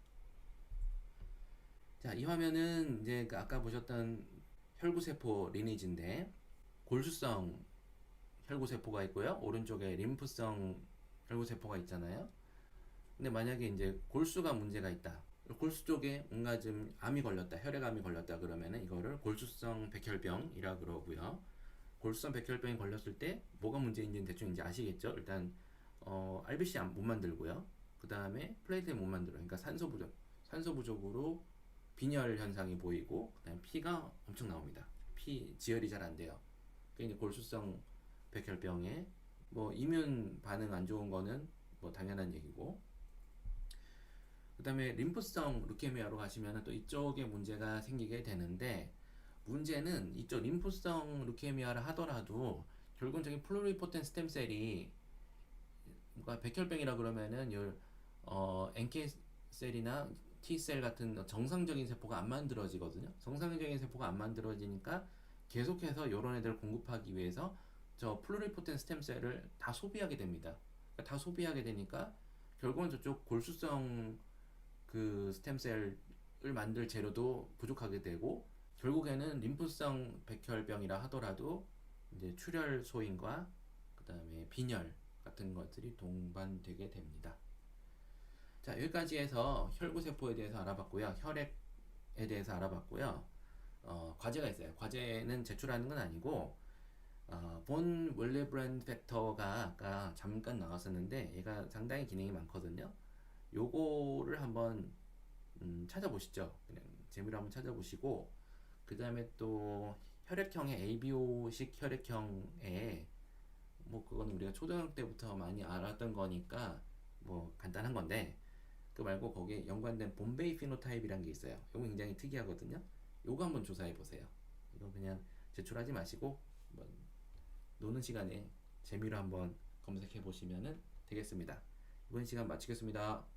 자, 이 화면은 이제 그 아까 보셨던 혈구세포 리니지인데 골수성 혈구세포가 있고요. 오른쪽에 림프성 혈구세포가 있잖아요. 근데 만약에 이제 골수가 문제가 있다. 골수 쪽에 뭔가 좀 암이 걸렸다, 혈액암이 걸렸다 그러면은 이거를 골수성 백혈병이라 그러고요. 골수성 백혈병이 걸렸을 때 뭐가 문제인지는 대충 이제 아시겠죠? 일단 RBC 못 만들고요. 그 다음에 플레이트못 만들어요. 그러니까 산소 부족으로 빈혈 현상이 보이고, 그다음에 피가 엄청 나옵니다. 피 지혈이 잘 안 돼요. 그게 이제 골수성 백혈병에 뭐 이뮨 반응 안 좋은 거는 뭐 당연한 얘기고, 그 다음에 림프성 루케미아로 가시면 또 이쪽에 문제가 생기게 되는데, 문제는 이쪽 림프성 루케미아를 하더라도 결국은 저기 플루리포텐 스템셀이 뭔가 백혈병이라 그러면은 NK 셀이나 T 셀 같은 정상적인 세포가 안 만들어지거든요. 정상적인 세포가 안 만들어지니까 계속해서 이런 애들을 공급하기 위해서 저 플루리포텐 스템셀을 다 소비하게 됩니다. 그러니까 다 소비하게 되니까 결국은 저쪽 골수성 그 스템셀을 만들 재료도 부족하게 되고, 결국에는 림프성 백혈병이라 하더라도 이제 출혈 소인과 그 다음에 빈혈 같은 것들이 동반되게 됩니다. 자, 여기까지 해서 혈구세포에 대해서 알아봤고요. 혈액에 대해서 알아봤고요. 과제가 있어요. 과제는 제출하는 건 아니고, 본 웰레브랜드 팩터가 아까 잠깐 나왔었는데 얘가 상당히 기능이 많거든요. 요거를 한번 찾아보시죠. 그냥 재미로 한번 찾아보시고, 그 다음에 또 혈액형의 ABO식 혈액형에 뭐 그거는 우리가 초등학교 때부터 많이 알았던 거니까 뭐 간단한 건데, 그 말고 거기에 연관된 봄베이 피노타입이란 게 있어요. 이거 굉장히 특이하거든요. 요거 한번 조사해 보세요. 이거 그냥 제출하지 마시고 한번 노는 시간에 재미로 한번 검색해 보시면 되겠습니다. 이번 시간 마치겠습니다.